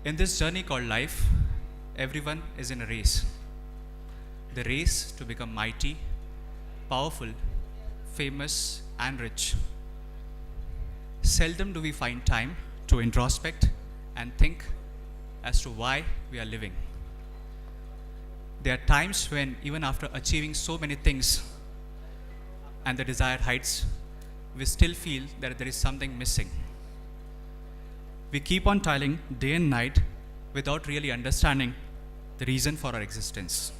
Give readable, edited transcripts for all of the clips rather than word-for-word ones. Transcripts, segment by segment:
In this journey called life, everyone is in a race. The race to become mighty, powerful, famous, and rich. Seldom do we find time to introspect and think as to why we are living. There are times when, even after achieving so many things and the desired heights, we still feel that there is something missing. We keep on toiling day and night without really understanding the reason for our existence.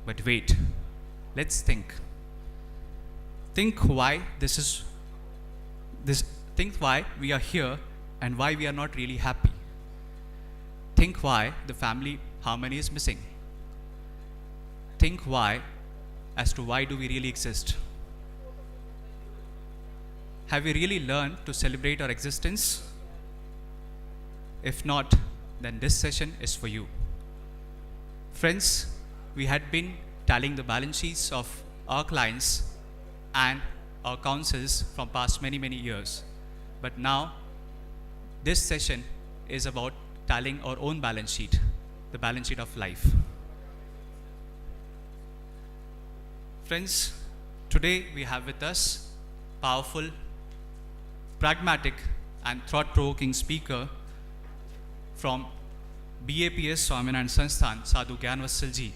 But wait, let's think. Think why think why we are here and why we are not really happy. Think why the family harmony is missing. Think why as to why do we really exist. Have we really learned to celebrate our existence? If not, then this session is for you. Friends, we had been tallying the balance sheets of our clients and our councils from past many years. But now, this session is about tallying our own balance sheet, the balance sheet of life. Friends, today we have with us powerful, pragmatic and thought-provoking speaker from BAPS Swami and Sansthan, Sadhu Gyanvatsalji.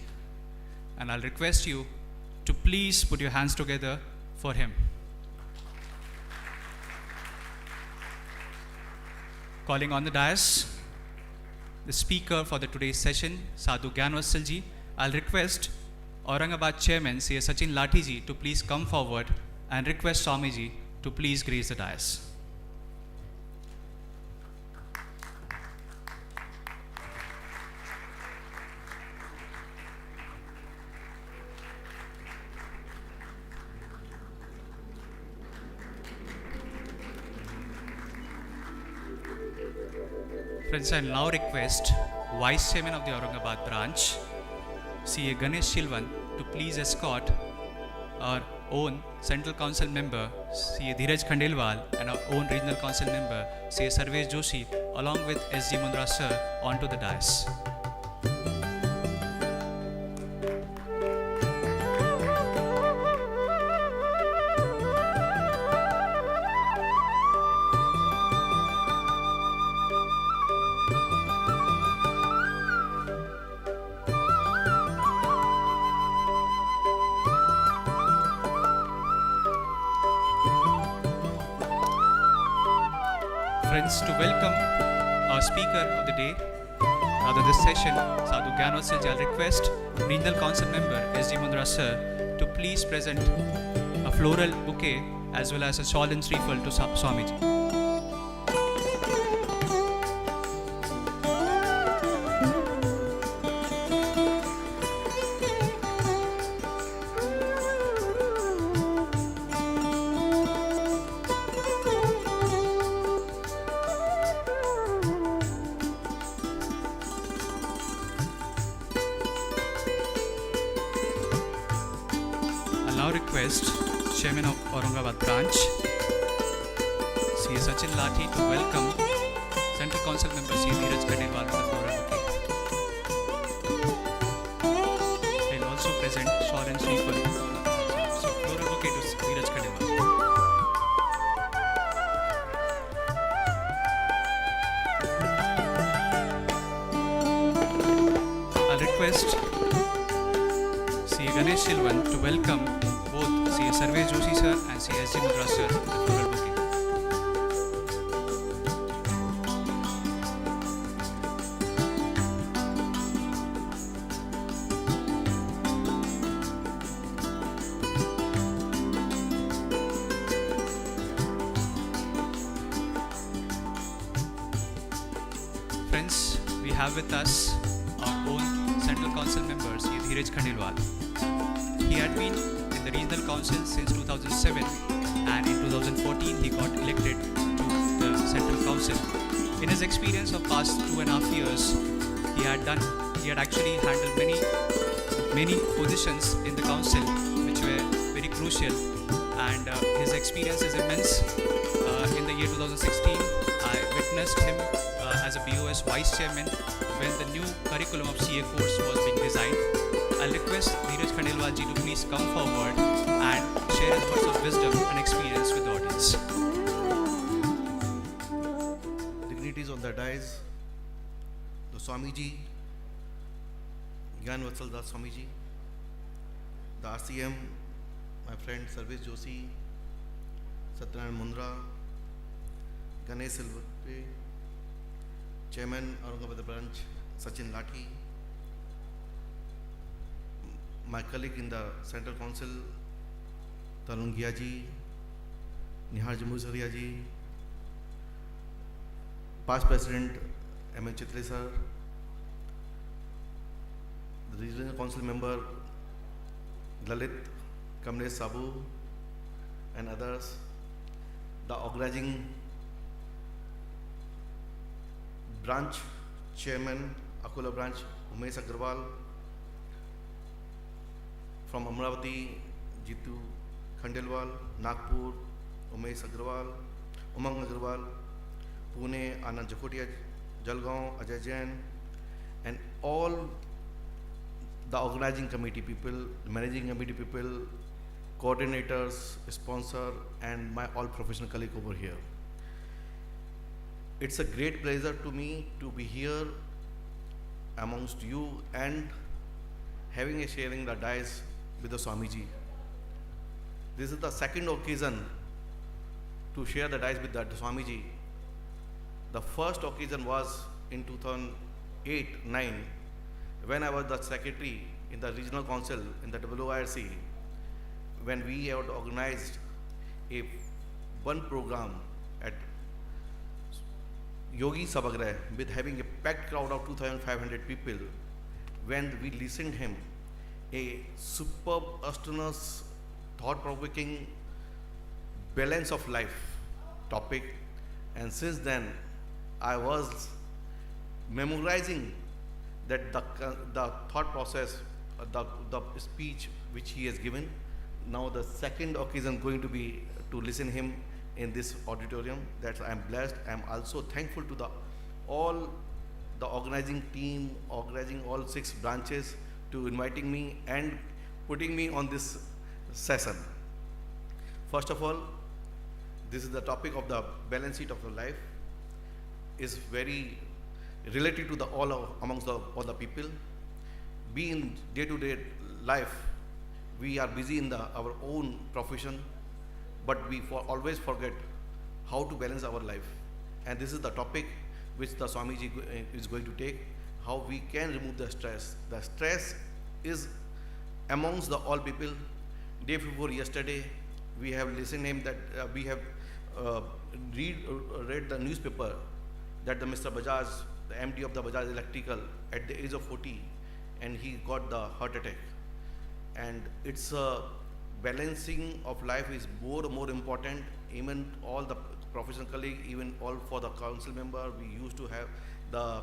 And I'll request you to please put your hands together for him. Calling on the dais, the speaker for today's session, Sadhu Gyanvatsalji. I'll request Aurangabad Chairman, C. Sachin Lathiji, to please come forward and request Swamiji to please grace the dais. Friends, I now request Vice Chairman of the Aurangabad branch, C.A. Ganesh Shilvan, to please escort our own Central Council member, C.A. Dheeraj Khandelwal, and our own Regional Council member, C.A. Sarvesh Joshi, along with S.G. Mundra sir, onto the dais. Friends, to welcome our speaker of the day, rather this session, Sadhu Gyanvatsalji, I'll request Regional Council member S.G. Mundra sir to please present a floral bouquet as well as a shawl and sriphal to Swamiji. Request Chairman of Aurangabad branch, C. Sachin Lathi, to welcome Central Council member C. Dheeraj Khandelwal with the floral bouquet. They will also present shawl and sriphal. So floral bouquet to Dheeraj Khandelwal. I'll request C. Ganesh Shilvan to welcome both C. Sarvesh Joshi sir and C. S.G. Mundra sir with the floral bouquet. Friends, we have with us our own Central Council member, C. Dheeraj Khandelwal. He had been in the Regional Council since 2007, and in 2014 he got elected to the Central Council. In his experience of past 2.5 years, he had actually handled many positions in the council which were very crucial and his experience is immense. In the year 2016, I witnessed him as a BOS Vice Chairman when the new curriculum of CA course was being designed. I'll request Dheeraj Khandelwal ji to please come forward and share his words of wisdom and experience with the audience. Dignitaries on the dais, the Swami ji, gyanvatsalswami ji, the RCM, my friend Sarvesh Joshi, Satyanarayan Mundra, Ganesh Silvate, Chairman Aurangabad branch, Sachin Lathi, my colleague in the Central Council, Tarun Gia ji, Nihar Jambusaria ji, past President M.N. Chitle sir, the Regional Council member Lalit Kamlesh Sabu and others, the organizing branch chairman Akola branch Umesh Agarwal, from Amravati Jitu Khandelwal, Nagpur Umesh Agarwal, Umang Agarwal, Pune Anand Jakotia, Jalgaon Ajay Jain, and all the organizing committee people, managing committee people, coordinators, sponsor, and my all professional colleague over here. It's a great pleasure to me to be here amongst you and having a sharing the dais with the Swamiji. This is the second occasion to share the dais with the Swamiji. The first occasion was in 2008-9 when I was the secretary in the regional council in the WIRC, when we had organized one program at Yogi Sabagrah with having a packed crowd of 2,500 people, when we listened him a superb, astonishing, thought-provoking balance of life topic, and since then I was memorizing that the thought process, the speech which he has given. Now the second occasion going to be to listen him in this auditorium. That I am blessed. I am also thankful to all the organizing team, organizing all 6 branches to inviting me and putting me on this session. First of all, this is the topic of the balance sheet of the life. Is very related to amongst all the people. Be in day-to-day life, we are busy in our own profession, but we always forget how to balance our life. And this is the topic which the Swamiji is going to take, how we can remove the stress. The stress is amongst all people. Day before yesterday, we have listened him that we have read the newspaper that the Mr. Bajaj, the MD of the Bajaj Electrical, at the age of 40, and he got the heart attack. And it's balancing of life is more and more important. Even all the professional colleagues, even all for the council member, we used to have the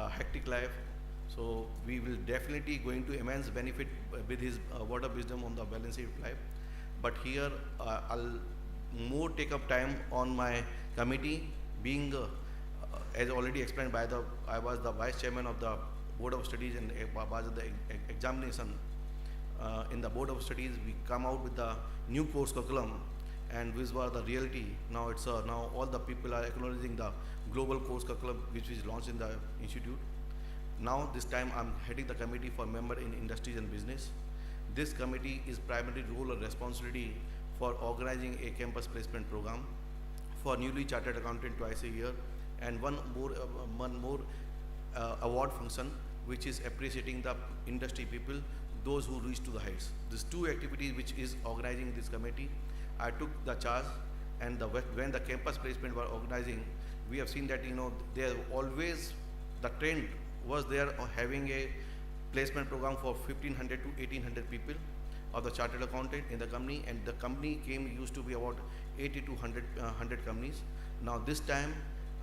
hectic life. So we will definitely going to immense benefit with his word of wisdom on the balancing of life. But here I'll more take up time on my committee, being as already explained by I was the vice chairman of the board of studies and was the examination. In the board of studies, we come out with the new course curriculum, and which was the reality. Now it's now all the people are acknowledging the global course curriculum which is launched in the institute. Now this time I'm heading the committee for member in industries and business. This committee is primarily role and responsibility for organizing a campus placement program for newly chartered accountant twice a year, and one more award function which is appreciating the industry people, those who reach to the heights. These 2 activities which is organizing this committee, I took the charge. And when the campus placement were organizing, we have seen that there always the trend was there of having a placement program for 1,500 to 1,800 people of the chartered accountant in the company, and the company used to be about 80 to 100 companies. Now this time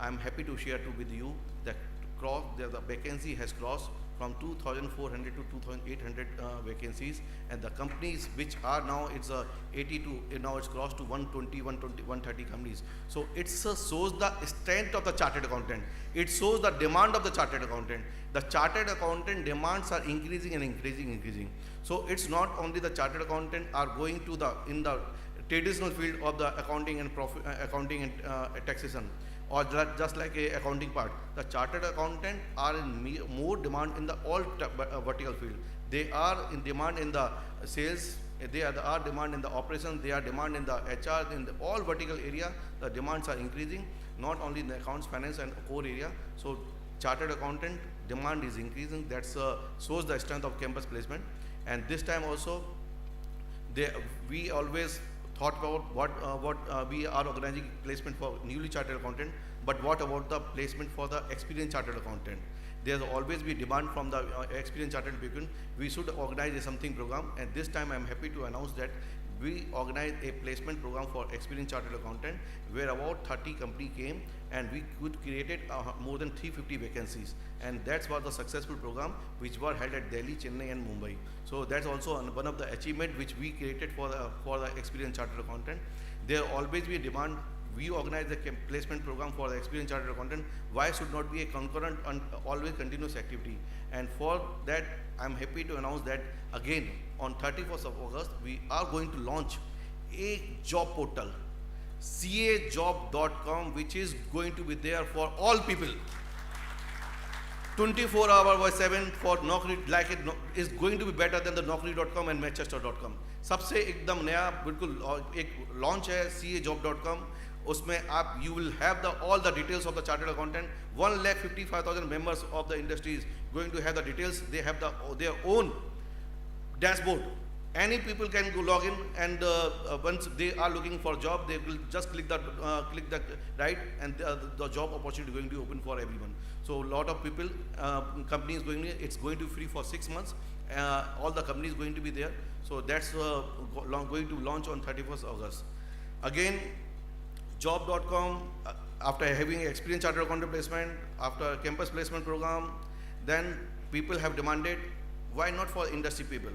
I am happy to share with you that the vacancy has crossed from 2,400 to 2,800 vacancies, and the companies which are now, it's 82, now it's crossed to 120, 130 companies. So it shows the strength of the chartered accountant. It shows the demand of the chartered accountant. The chartered accountant demands are increasing and increasing. So it's not only the chartered accountant are going to in the traditional field of the accounting and taxation, or just like a accounting part. The chartered accountant are in more demand in the all vertical field. They are in demand in the sales, they are demand in the operations, they are demand in the HR, in the all vertical area. The demands are increasing, not only in the accounts, finance and core area. So chartered accountant demand is increasing. That shows the strength of campus placement. And this time also, we always thought about what we are organizing placement for newly chartered accountant, but what about the placement for the experienced chartered accountant? There's always be demand from the experienced chartered accountant. We should organize a something program, and this time I'm happy to announce that we organized a placement program for experienced chartered accountant, where about 30 company came, and we could created more than 350 vacancies, and that was the successful program which were held at Delhi, Chennai and Mumbai. So that's also one of the achievement which we created for the experienced chartered accountant. There always be a demand. We organize the placement program for the experienced chartered accountant. Why should not be a concurrent and always continuous activity? And for that, I'm happy to announce that again on 31st of August, we are going to launch a job portal, cajob.com, which is going to be there for all people. 24 hours by 7 for Naukri, like it is going to be better than the Naukri.com and Manchester.com. सबसे एकदम नया बिल्कुल एक launch है cajob.com. उसमें आप you will have all the details of the chartered accountant. 1,55,000 members of the industry is going to have the details. They have their own dashboard. Any people can go log in, and once they are looking for a job, they will just click the right, and the job opportunity is going to be open for everyone. So a lot of people, companies it's going to be free for 6 months. All the companies going to be there. So that's going to launch on 31st August. Again, job.com, after having experienced chartered accountant placement, after campus placement program, then people have demanded, why not for industry people?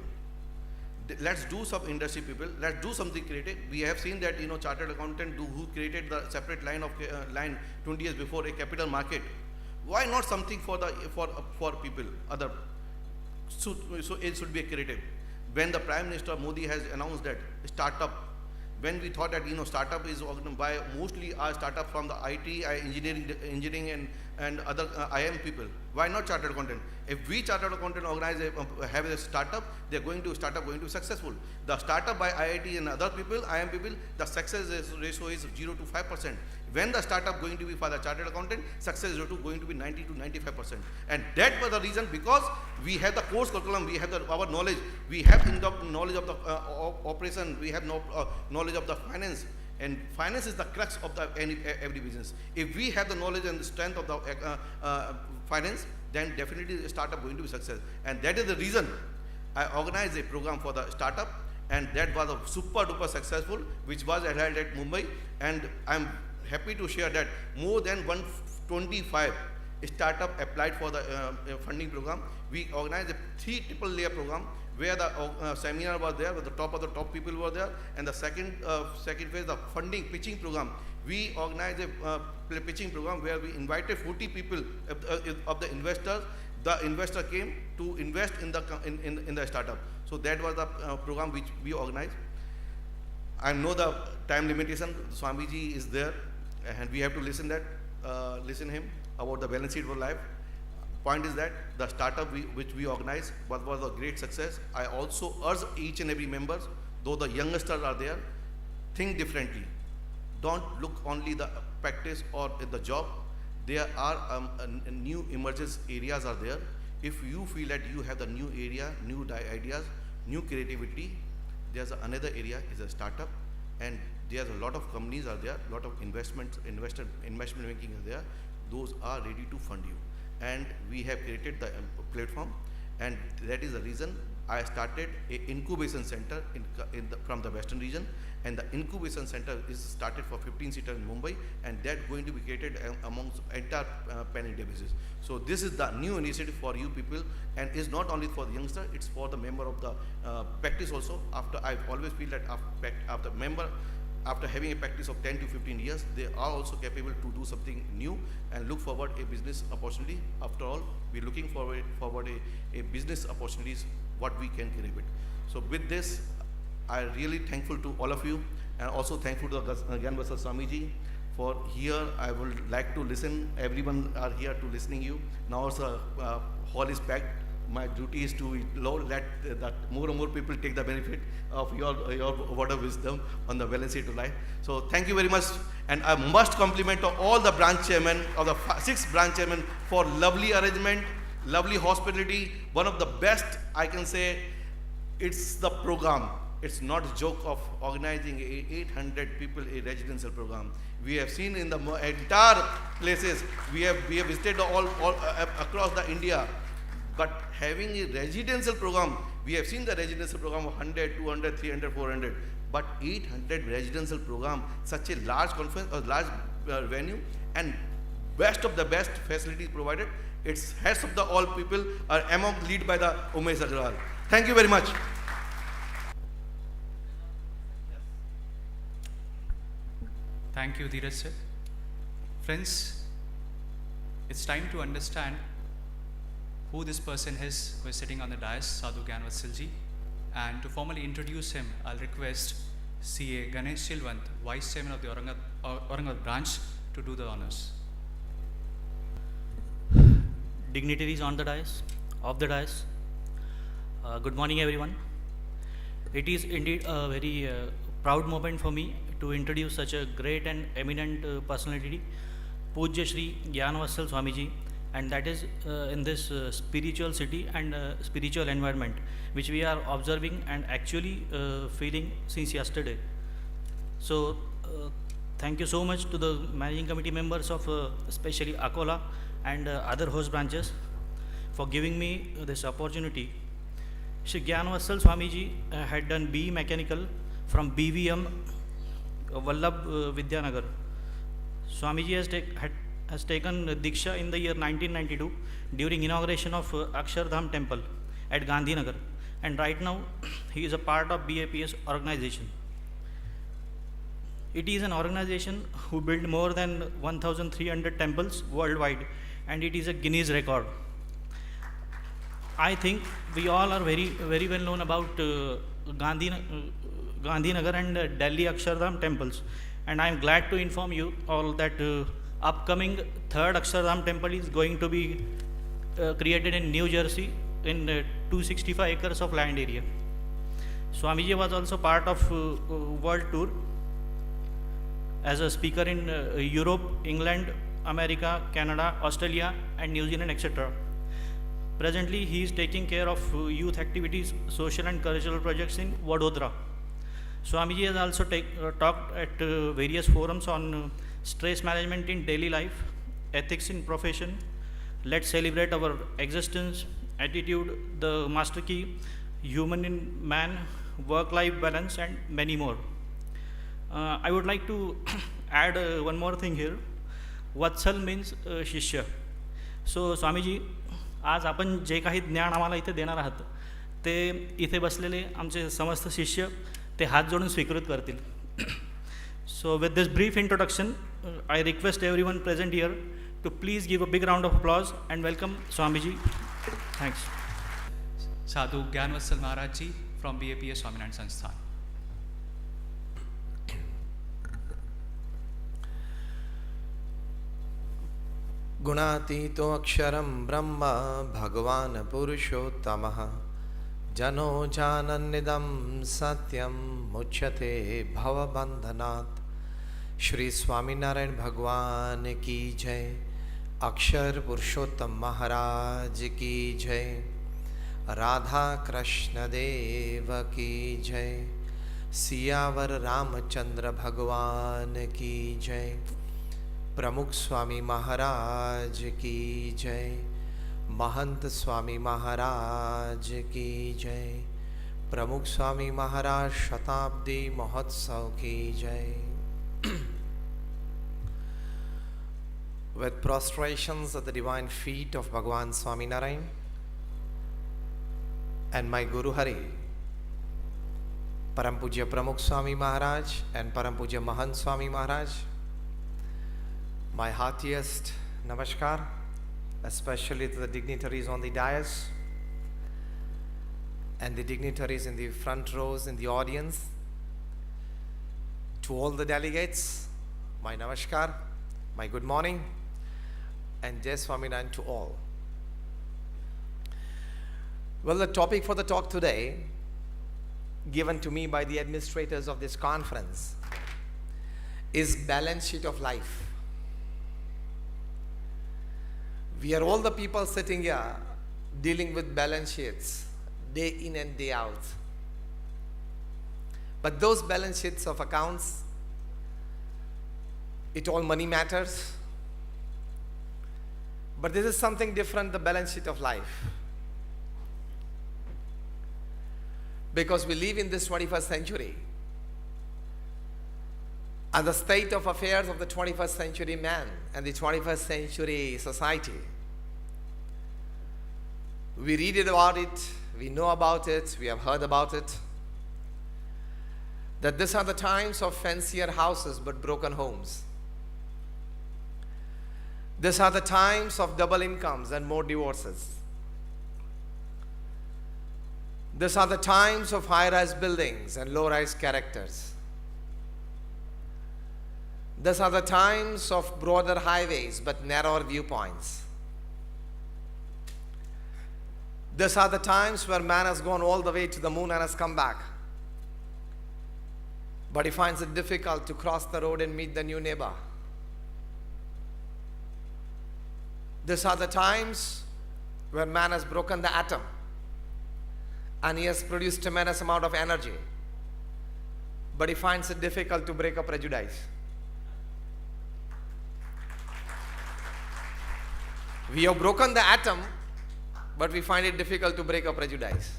Let's do some industry people. Let's do something creative. We have seen that chartered accountant who created the separate line 20 years before, a capital market. Why not something for people other? So it should be a creative. When the Prime Minister Modi has announced that startup, when we thought that startup is organized by mostly our startup from the IT, engineering and other IM people. Why not chartered accountant? If we chartered accountant have a startup, going to be successful. The startup by IIT and other people, IM people, the success ratio is 0 to 5%. When the startup going to be for the chartered accountant, success ratio going to be 90 to 95%. And that was the reason, because we have the course curriculum, we have our knowledge, we have in the knowledge of the operation, we have knowledge of the finance. And finance is the crux of every business. If we have the knowledge and the strength of the finance, then definitely the startup going to be success. And that is the reason I organized a program for the startup, and that was a super duper successful, which was held at Mumbai. And I'm happy to share that more than 125 startup applied for the funding program. We organized a 3 triple layer program, where the seminar was there, where the top of the top people were there, and the second phase, the funding pitching program. We organized a pitching program where we invited 40 people of the investors. The investor came to invest in the startup. So that was the program which we organized. I know the time limitation. Swamiji is there, and we have to listen him about the balance sheet for life. Point is that the startup which we organized was a great success. I also urge each and every member, though the youngsters are there, think differently. Don't look only the practice or the job. There are new emergence areas are there. If you feel that you have the new area, new ideas, new creativity, there's another area is a startup, and there's a lot of companies are there, lot of investment banking are there. Those are ready to fund you. And we have created the platform, and that is the reason I started a incubation center from the western region, and the incubation center is started for 15-seater in Mumbai, and that going to be created amongst entire pan-India basis. So this is the new initiative for you people, and is not only for the youngster, it's for the member of the practice also. I always feel that after having a practice of 10 to 15 years, they are also capable to do something new and look forward a business opportunity. After all, we're looking forward a business opportunities, what we can create it. So with this, I'm really thankful to all of you, and also thankful to Gyanvatsalswami ji for here. I would like to listen. Everyone are here to listening you. Now also hall is packed. My duty is to let that more and more people take the benefit of your word of wisdom on the balance to life. So thank you very much, and I must compliment to all the branch chairmen of the 6 branch chairmen for lovely arrangement, lovely hospitality. One of the best, I can say. It's the program. It's not a joke of organizing 800 people a residential program. We have seen in the entire places. We have visited all across the India. But having a residential program, we have seen the residential program of 100, 200, 300, 400. But 800 residential program, such a large conference, a large venue, and best of the best facilities provided. It's heads of the all people are among lead by the Umesh Agrawal. Thank you very much. Thank you, Dheeraj sir. Friends, it's time to understand who this person is who is sitting on the dais, Sadhu Gyanvatsalji. And to formally introduce him, I'll request CA Ganesh Silwant, Vice Chairman of the Aurangabad branch, to do the honors. Dignitaries on the dais, off the dais. Good morning, everyone. It is indeed a very proud moment for me to introduce such a great and eminent personality, Pujya Shri Gyanvatsalswami ji, and that is in this spiritual city and spiritual environment which we are observing and actually feeling since yesterday. So thank you so much to the managing committee members of especially Akola and other host branches for giving me this opportunity. Shri Gyanvatsalswami ji had done BE Mechanical from BVM Vallabh Vidyanagar. Swamiji has taken Diksha in the year 1992 during inauguration of Akshardham temple at Gandhinagar, and right now he is a part of BAPS organization. It is an organization who built more than 1,300 temples worldwide, and it is a Guinness record. I think we all are very well known about Gandhinagar and Delhi Akshardham temples, and I am glad to inform you all that upcoming third Akshardham temple is going to be created in New Jersey in 265 acres of land area. Swamiji was also part of world tour as a speaker in Europe, England, America, Canada, Australia and New Zealand, etc. Presently, he is taking care of youth activities, social and cultural projects in Vadodara. Swamiji has also talked at various forums on stress management in daily life, ethics in profession, let's celebrate our existence, attitude, the master key, human in man, work-life balance and many more. I would like to add one more thing here. Vatsal means Shishya. So Swamiji, आज आपण जे काही ज्ञान आम्हाला इथे देणार आहात ते इथे बसलेले आमचे समस्त शिष्य ते हात जोडून स्वीकृत करतील. So with this brief introduction, I request everyone present here to please give a big round of applause and welcome Swamiji. Thanks. Sadhu Gyanvatsal Maharaj ji from BAPS Swaminarayan Sansthan. गुणातीतो अक्षरं ब्रह्म भगवान् पुरुषोत्तमः जनो जानन्निदं सत्यं मुच्यते भवबन्धनात्. श्री स्वामीनारायण भगवान की जय. अक्षर पुरुषोत्तम महाराज की जय. राधा कृष्ण देव की जय. सियावर रामचंद्र भगवान की जय. प्रमुख स्वामी महाराज की जय. महंत स्वामी महाराज की जय, प्रमुख स्वामी महाराज शताब्दी महोत्सव की जय। With prostrations at the divine feet of Bhagavan Swami Narayan and my Guru Hari, Param Pujya Pramukh Swami Maharaj and Param Pujya Mahant Swami Maharaj, my heartiest namaskar, especially to the dignitaries on the dais and the dignitaries in the front rows in the audience. To all the delegates, my namaskar, my good morning, and Jai Swaminarayan to all. Well, the topic for the talk today, given to me by the administrators of this conference, is balance sheet of life. We are all the people sitting here dealing with balance sheets day in and day out. But those balance sheets of accounts, it all money matters. But this is something different, the balance sheet of life. Because we live in this 21st century. And the state of affairs of the 21st century man and the 21st century society. We read about it, we know about it, we have heard about it. That these are the times of fancier houses but broken homes. These are the times of double incomes and more divorces. These are the times of high-rise buildings and low-rise characters. These are the times of broader highways but narrower viewpoints. These are the times where man has gone all the way to the moon and has come back. But he finds it difficult to cross the road and meet the new neighbor. These are the times where man has broken the atom and he has produced tremendous amount of energy. But he finds it difficult to break a prejudice. We have broken the atom, but we find it difficult to break a prejudice.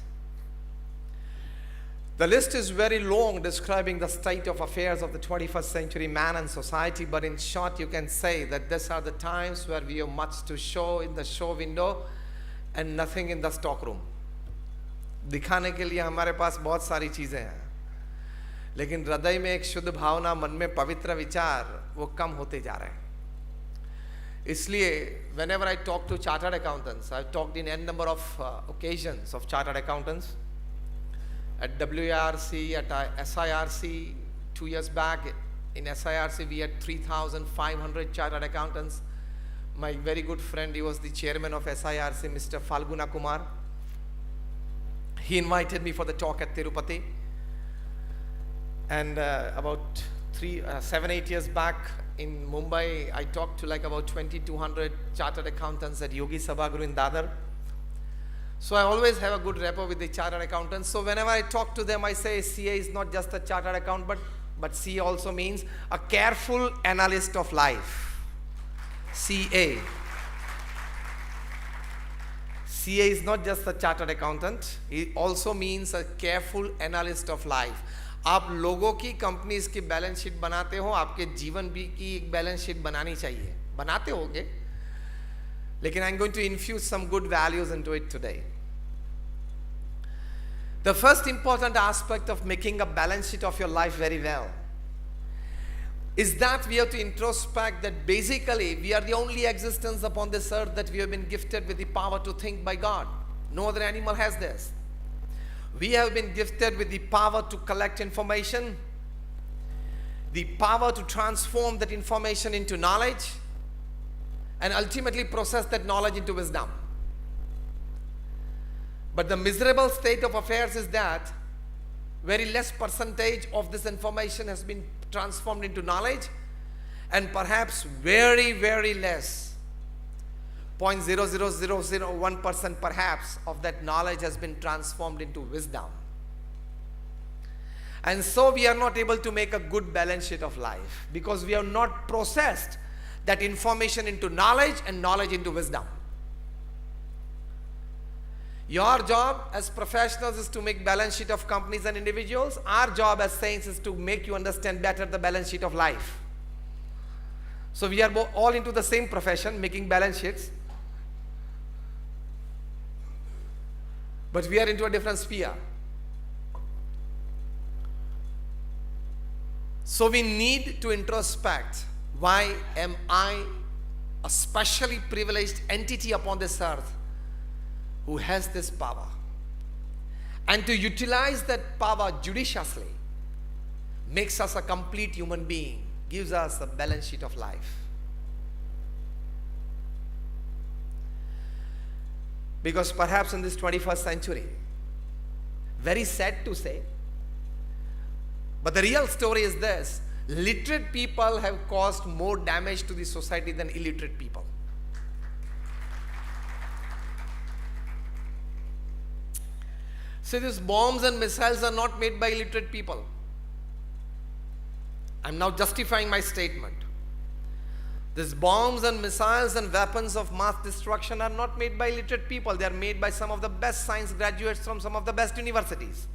The list is very long describing the state of affairs of the 21st century man and society, but in short you can say that these are the times where we have much to show in the show window and nothing in the stock room. दिखाने के लिए हमारे पास बहुत सारी चीज़ें हैं, लेकिन हृदय में एक शुद्ध भावना, मन में पवित्र विचार वो कम होते जा रहे हैं. इसलिए whenever I talk to chartered accountants, I've talked in n number of occasions of chartered accountants. At WARC, at SIRC, 2 years back, in SIRC we had 3,500 chartered accountants. My very good friend, he was the chairman of SIRC, Mr. Falguna Kumar. He invited me for the talk at Tirupati. And about 7-8 years back in Mumbai, I talked to like about 2,200 chartered accountants at Yogi Sabhaguru in Dadar. So I always have a good rapport with the chartered accountants. So whenever I talk to them, I say CA is not just a chartered accountant, but CA also means a careful analyst of life. CA. CA is not just a chartered accountant. It also means a careful analyst of life. आप लोगों की companies की balance sheet बनाते हो, आपके जीवन भी की एक बैलेंस शीट बनानी चाहिए. बनाते होगे, लेकिन I'm going to infuse some good values into it today. The first important aspect of making a balance sheet of your life very well is that we have to introspect that basically we are the only existence upon this earth that we have been gifted with the power to think by God. No other animal has this. We have been gifted with the power to collect information, the power to transform that information into knowledge, and ultimately process that knowledge into wisdom. But the miserable state of affairs is that very less percentage of this information has been transformed into knowledge, and perhaps very, very less, 0.00001% perhaps of that knowledge has been transformed into wisdom. And so we are not able to make a good balance sheet of life because we have not processed that information into knowledge and knowledge into wisdom. Your job as professionals is to make balance sheet of companies and individuals. Our job as saints is to make you understand better the balance sheet of life. So we are all into the same profession, making balance sheets. But we are into a different sphere. So we need to introspect. Why am I a specially privileged entity upon this earth who has this power? And to utilize that power judiciously makes us a complete human being, gives us a balance sheet of life. Because perhaps in this 21st century, very sad to say, but the real story is this: literate people have caused more damage to the society than illiterate people. So these bombs and missiles are not made by illiterate people. I'm now justifying my statement. These bombs and missiles and weapons of mass destruction are not made by illiterate people. They are made by some of the best science graduates from some of the best universities.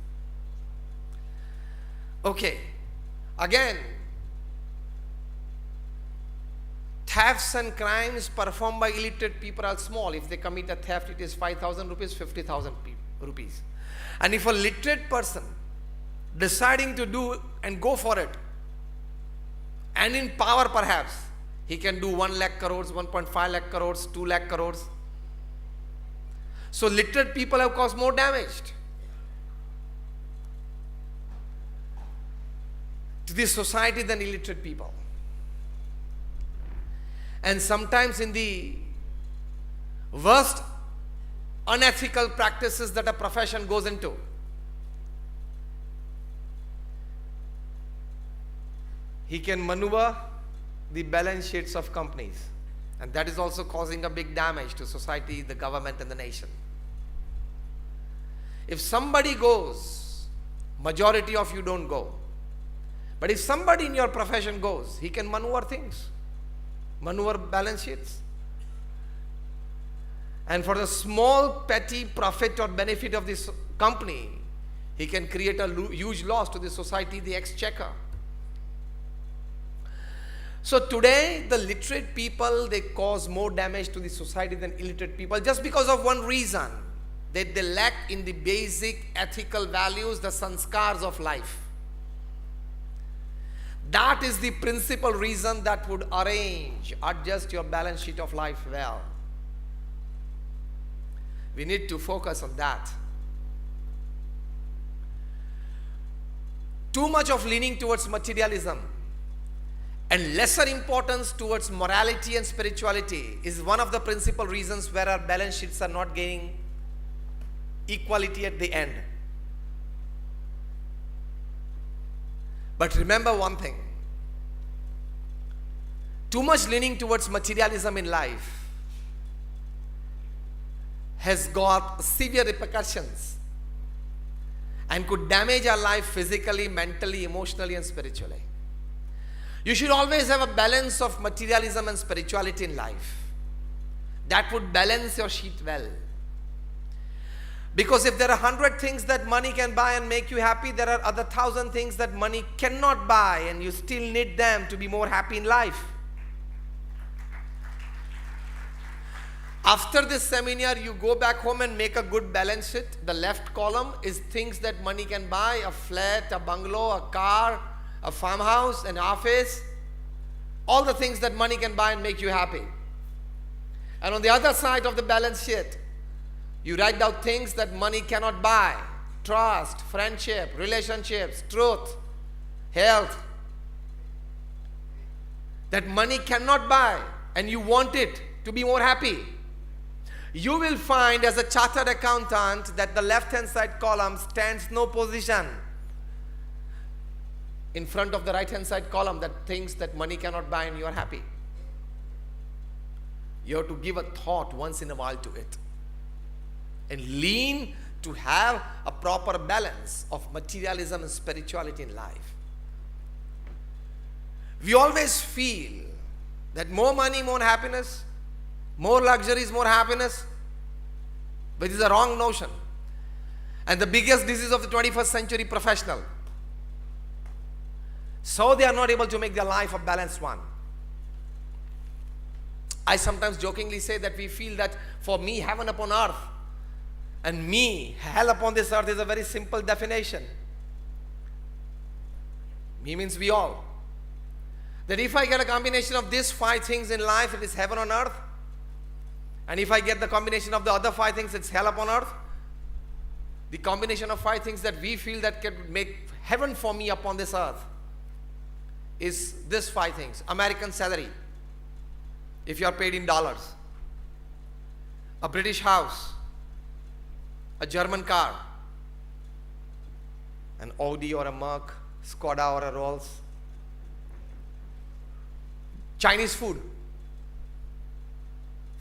Okay, again, thefts and crimes performed by illiterate people are small. If they commit a theft, it is 5,000 rupees, 50,000 rupees. And if a literate person deciding to do and go for it, and in power perhaps, he can do 1 lakh crores, 1.5 lakh crores, 2 lakh crores. So literate people have caused more damage to this society than illiterate people. And sometimes in the worst unethical practices that a profession goes into, he can maneuver the balance sheets of companies, and that is also causing a big damage to society, the government and the nation. If somebody goes, majority of you don't go. But if somebody in your profession goes, he can maneuver things, maneuver balance sheets. And for the small petty profit or benefit of this company, he can create a huge loss to the society, the exchequer. So today, the literate people, they cause more damage to the society than illiterate people just because of one reason, that they lack in the basic ethical values, the sanskars of life. That is the principal reason that would adjust your balance sheet of life well. We need to focus on that. Too much of leaning towards materialism and lesser importance towards morality and spirituality is one of the principal reasons where our balance sheets are not gaining equality at the end. But remember one thing: too much leaning towards materialism in life has got severe repercussions and could damage our life physically, mentally, emotionally, and spiritually. You should always have a balance of materialism and spirituality in life. That would balance your sheet well. Because if there are 100 things that money can buy and make you happy, there are other 1,000 things that money cannot buy, and you still need them to be more happy in life. After this seminar, you go back home and make a good balance sheet. The left column is things that money can buy: a flat, a bungalow, a car, a farmhouse, an office, all the things that money can buy and make you happy. And on the other side of the balance sheet, you write down things that money cannot buy: trust, friendship, relationships, truth, health. That money cannot buy, and you want it to be more happy. You will find as a chartered accountant that the left-hand side column stands no position in front of the right-hand side column, that things that money cannot buy and you are happy. You have to give a thought once in a while to it and lean to have a proper balance of materialism and spirituality in life. We always feel that more money, more happiness, more luxuries, more happiness. which is a wrong notion. And the biggest disease of the 21st century professional. So they are not able to make their life a balanced one. I sometimes jokingly say that we feel that for me, heaven upon earth, and me, hell upon this earth is a very simple definition. Me means we all. That if I get a combination of these 5 things in life, it is heaven on earth. And if I get the combination of the other 5 things, it's hell upon earth. The combination of 5 things that we feel that can make heaven for me upon this earth is this 5 things. American salary, if you are paid in dollars. A British house. A German car. An Audi or a Merc, Skoda or a Rolls. Chinese food.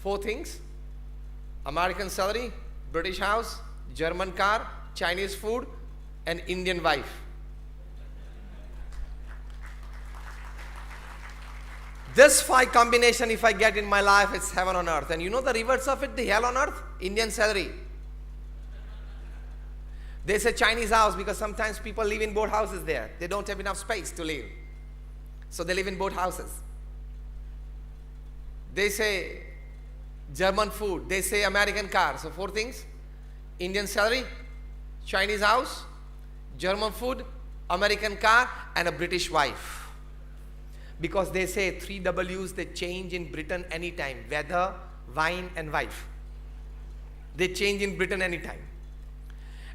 4 things. American salary, British house, German car, Chinese food, and Indian wife. This 5 combination, if I get in my life, it's heaven on earth. And you know the reverse of it, the hell on earth? Indian salary. They say Chinese house because sometimes people live in boat houses there. They don't have enough space to live. So they live in boat houses. They say German food. They say American car. So 4 things. Indian salary, Chinese house, German food, American car, and a British wife. Because they say 3 W's, they change in Britain anytime. Weather, wine, and wife. They change in Britain anytime.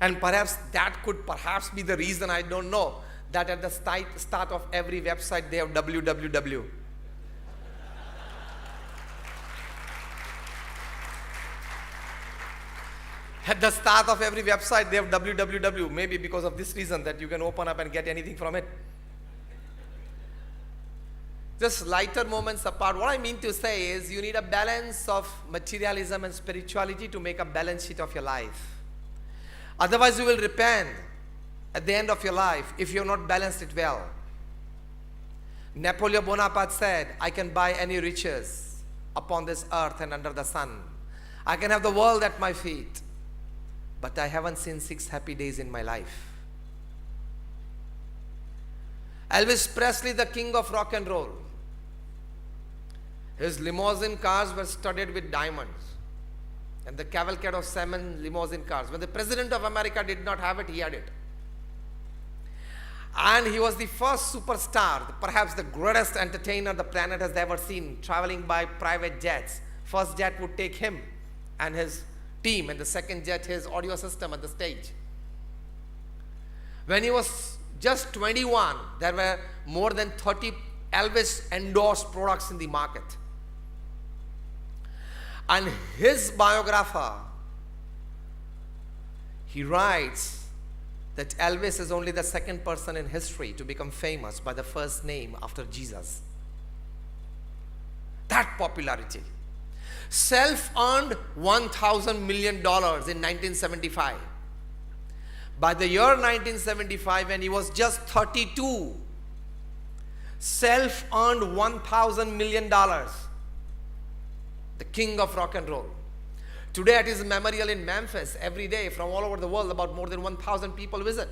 And perhaps that could perhaps be the reason, I don't know, that at the start of every website they have www. At the start of every website they have www, maybe because of this reason that you can open up and get anything from it. Just lighter moments apart, what I mean to say is you need a balance of materialism and spirituality to make a balance sheet of your life. Otherwise you will repent at the end of your life if you have not balanced it well. Napoleon Bonaparte said, I can buy any riches upon this earth and under the sun. I can have the world at my feet, but I haven't seen 6 happy days in my life. Elvis Presley, the king of rock and roll. His limousine cars were studded with diamonds. And the cavalcade of 7 limousine cars. When the President of America did not have it, he had it. And he was the first superstar, perhaps the greatest entertainer the planet has ever seen, traveling by private jets. First jet would take him and his team, and the second jet his audio system at the stage. When he was just 21, there were more than 30 Elvis endorsed products in the market. And his biographer, he writes that Elvis is only the 2nd person in history to become famous by the first name after Jesus. That popularity. Self-earned $1,000 million in 1975. By the year 1975, when he was just 32, self-earned $1,000 million. The king of rock and roll. Today at his memorial in Memphis, every day from all over the world, about more than 1,000 people visit.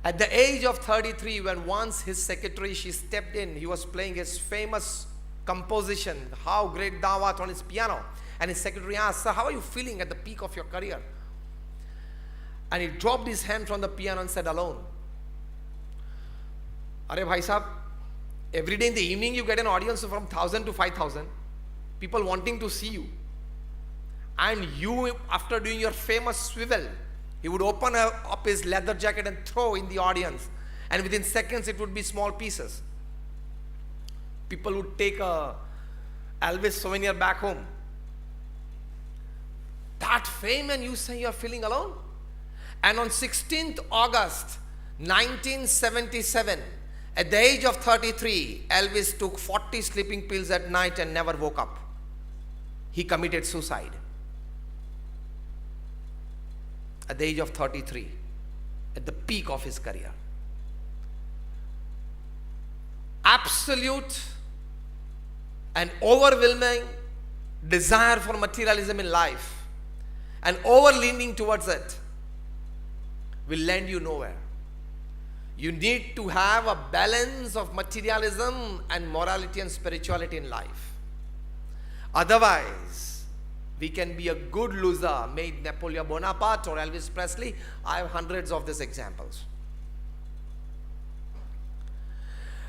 At the age of 33, when once his secretary, she stepped in, he was playing his famous composition, How Great Thou Art, on his piano. And his secretary asked, Sir, how are you feeling at the peak of your career? And he dropped his hand from the piano and said, Alone. Arey bhai sahab, every day in the evening you get an audience from 1,000 to 5,000. People wanting to see you. And you, after doing your famous swivel, he would open up his leather jacket and throw in the audience. And within seconds it would be small pieces. People would take a Elvis souvenir back home. That fame, and you say you are feeling alone? And on 16th August 1977, at the age of 33, Elvis took 40 sleeping pills at night and never woke up. He committed suicide. At the age of 33, at the peak of his career. Absolute and overwhelming desire for materialism in life and over-leaning towards it will land you nowhere. You need to have a balance of materialism and morality and spirituality in life. Otherwise, we can be a good loser, made Napoleon Bonaparte or Elvis Presley. I have hundreds of these examples.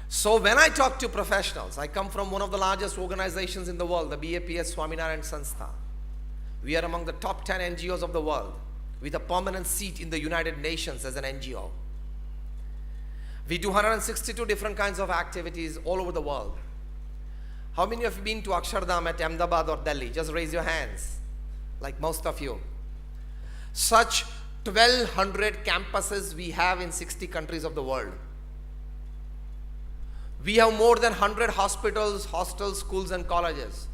So when I talk to professionals, I come from one of the largest organizations in the world, the BAPS Swaminarayan Sanstha. We are among the top 10 NGOs of the world with a permanent seat in the United Nations as an NGO. We do 162 different kinds of activities all over the world. How many of you been to Akshardham at Ahmedabad or Delhi? Just raise your hands, like most of you. Such 1,200 campuses we have in 60 countries of the world. We have more than 100 hospitals, hostels, schools and colleges.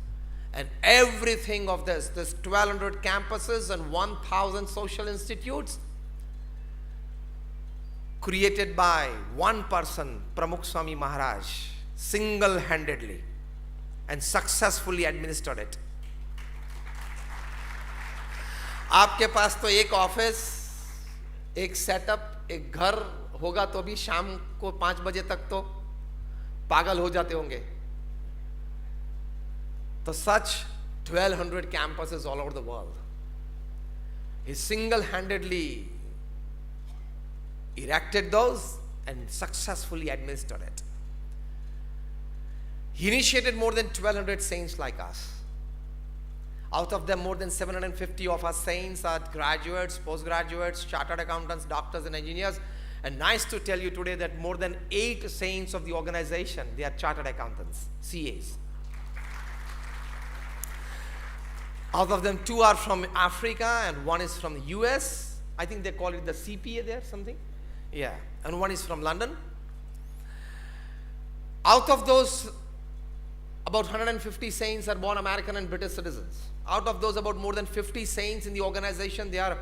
And everything of this 1,200 campuses and 1,000 social institutes created by one person, Pramukh Swami Maharaj, single-handedly and successfully administered it. आपके पास तो एक office, एक setup, एक घर होगा तो भी शाम को 5 बजे तक तो पागल हो जाते होंगे. So such 1,200 campuses all over the world. He single-handedly erected those and successfully administered it. He initiated more than 1,200 saints like us. Out of them, more than 750 of us saints are graduates, postgraduates, chartered accountants, doctors and engineers. And nice to tell you today that more than 8 saints of the organization, they are chartered accountants, CAs. Out of them, 2 are from Africa and 1 is from the US. I think they call it the CPA there, something. Yeah, and 1 is from London. Out of those, about 150 saints are born American and British citizens. Out of those, about more than 50 saints in the organization, they are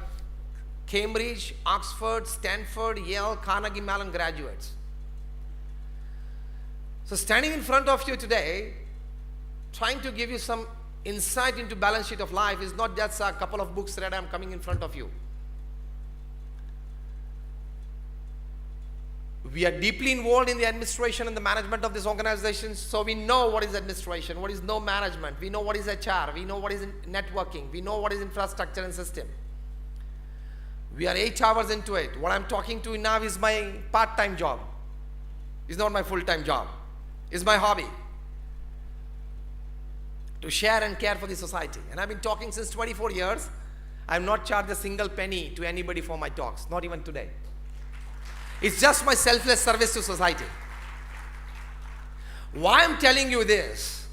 Cambridge, Oxford, Stanford, Yale, Carnegie Mellon graduates. So standing in front of you today, trying to give you some insight into balance sheet of life is not just a couple of books read. I'm coming in front of you. We are deeply involved in the administration and the management of this organization, so we know what is administration, what is no management, we know what is HR, we know what is networking, we know what is infrastructure and system. We are 8 hours into it. What I'm talking to you now is my part-time job. It's not my full-time job. It's my hobby. To share and care for the society. And I've been talking since 24 years. I have not charged a single penny to anybody for my talks, not even today. It's just my selfless service to society. Why I'm telling you this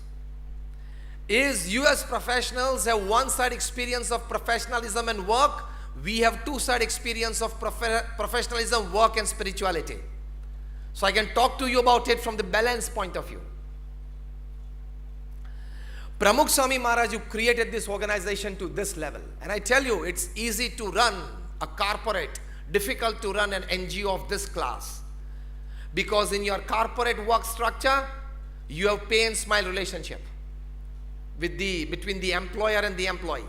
is US professionals have one-side experience of professionalism and work. We have two-side experience of professionalism, work and spirituality. So I can talk to you about it from the balance point of view. Pramukh Swami Maharaj, you created this organization to this level. And I tell you, it's easy to run a corporate, difficult to run an NGO of this class. Because in your corporate work structure, you have pay and smile relationship between the employer and the employee.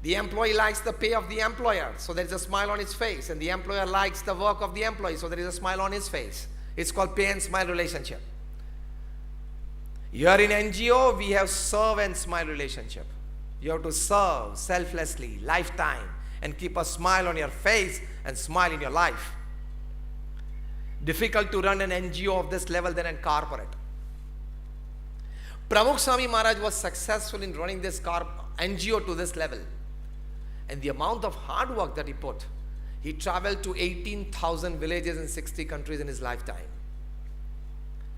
The employee likes the pay of the employer, so there is a smile on his face. And the employer likes the work of the employee, so there is a smile on his face. It's called pay and smile relationship. Here in NGO, we have serve and smile relationship. You have to serve selflessly, lifetime, and keep a smile on your face and smile in your life. Difficult to run an NGO of this level than a corporate. Pramukh Swami Maharaj was successful in running this NGO to this level. And the amount of hard work that he put, he traveled to 18,000 villages in 60 countries in his lifetime.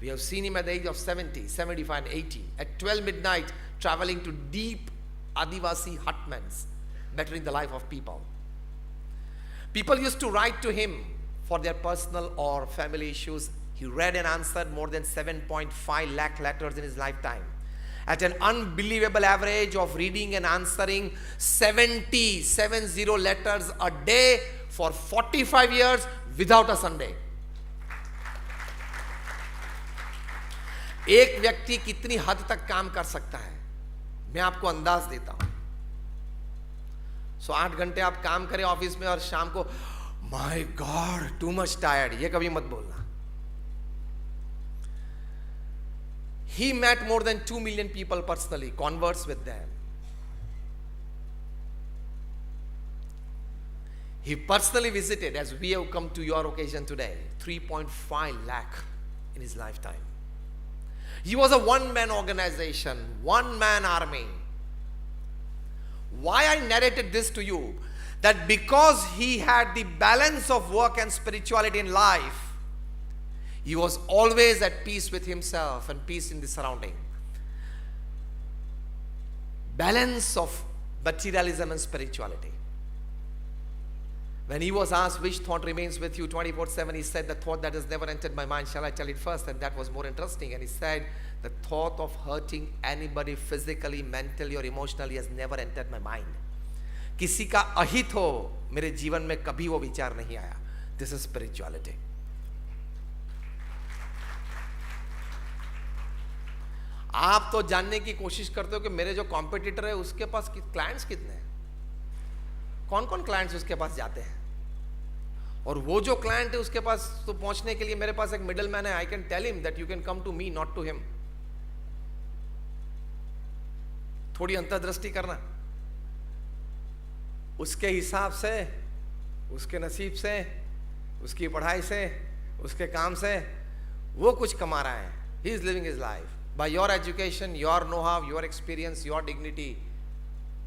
We have seen him at the age of 70, 75 and 80, at 12 midnight, traveling to deep Adivasi hutments, bettering the life of people. People used to write to him for their personal or family issues. He read and answered more than 7.5 lakh letters in his lifetime. At an unbelievable average of reading and answering 70 letters a day for 45 years without a Sunday. एक व्यक्ति कितनी हद तक काम कर सकता है? मैं आपको अंदाज देता हूं. सो 8 घंटे आप काम करें ऑफिस में और शाम को my God too much tired, ये कभी मत बोलना. He met more than 2 million people personally, converts with them. He personally visited, as we have come to your occasion today, 3.5 lakh in his lifetime. He was a one-man organization, one-man army. Why I narrated this to you? That because he had the balance of work and spirituality in life, he was always at peace with himself and peace in the surrounding. Balance of materialism and spirituality. When he was asked which thought remains with you 24/7, he said, the thought that has never entered my mind, shall I tell it first? And that was more interesting. And he said, the thought of hurting anybody physically, mentally or emotionally has never entered my mind. किसी का अहित हो मेरे जीवन में कभी वो विचार नहीं आया. This is spirituality. आप तो जानने की कोशिश करते हो कि मेरे जो कॉम्पिटिटर है उसके पास क्लाइंट्स कितने हैं, कौन कौन क्लाइंट्स उसके पास जाते हैं, और वो जो क्लाइंट है उसके पास तो पहुंचने के लिए मेरे पास एक मिडल मैन है. I can tell him that you can come to me, not to him. थोड़ी अंतर्दृष्टि करना. उसके हिसाब से, उसके नसीब से, उसकी पढ़ाई से, उसके काम से वो कुछ कमा रहा है. He is living his life. By your education, your know-how, your experience, your dignity,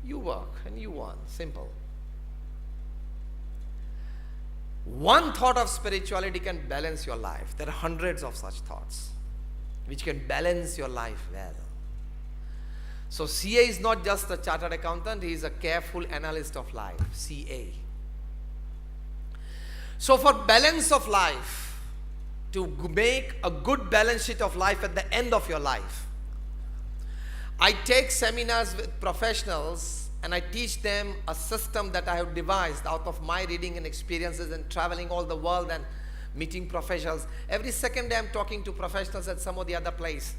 you work and you earn. Simple. One thought of spirituality can balance your life. There are hundreds of such thoughts which can balance your life well. So CA is not just a chartered accountant, he is a careful analyst of life, CA. So for balance of life, to make a good balance sheet of life at the end of your life, I take seminars with professionals and I teach them a system that I have devised out of my reading and experiences and traveling all the world and meeting professionals. Every second day I'm talking to professionals at some or the other place.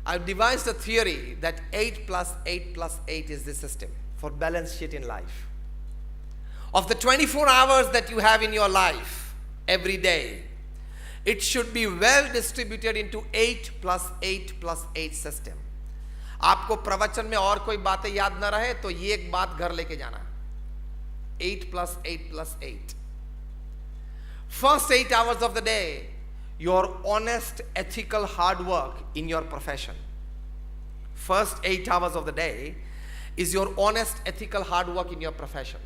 I've devised a theory that 8 plus 8 plus 8 is the system for balance sheet in life. Of the 24 hours that you have in your life every day, it should be well distributed into 8 plus 8 plus 8 system. आपको प्रवचन में और कोई बातें याद ना रहे तो ये एक बात घर लेके जाना. 8 plus 8 plus 8. First 8 hours of the day, your honest, ethical hard work in your profession. First 8 hours of the day is your honest, ethical hard work in your profession.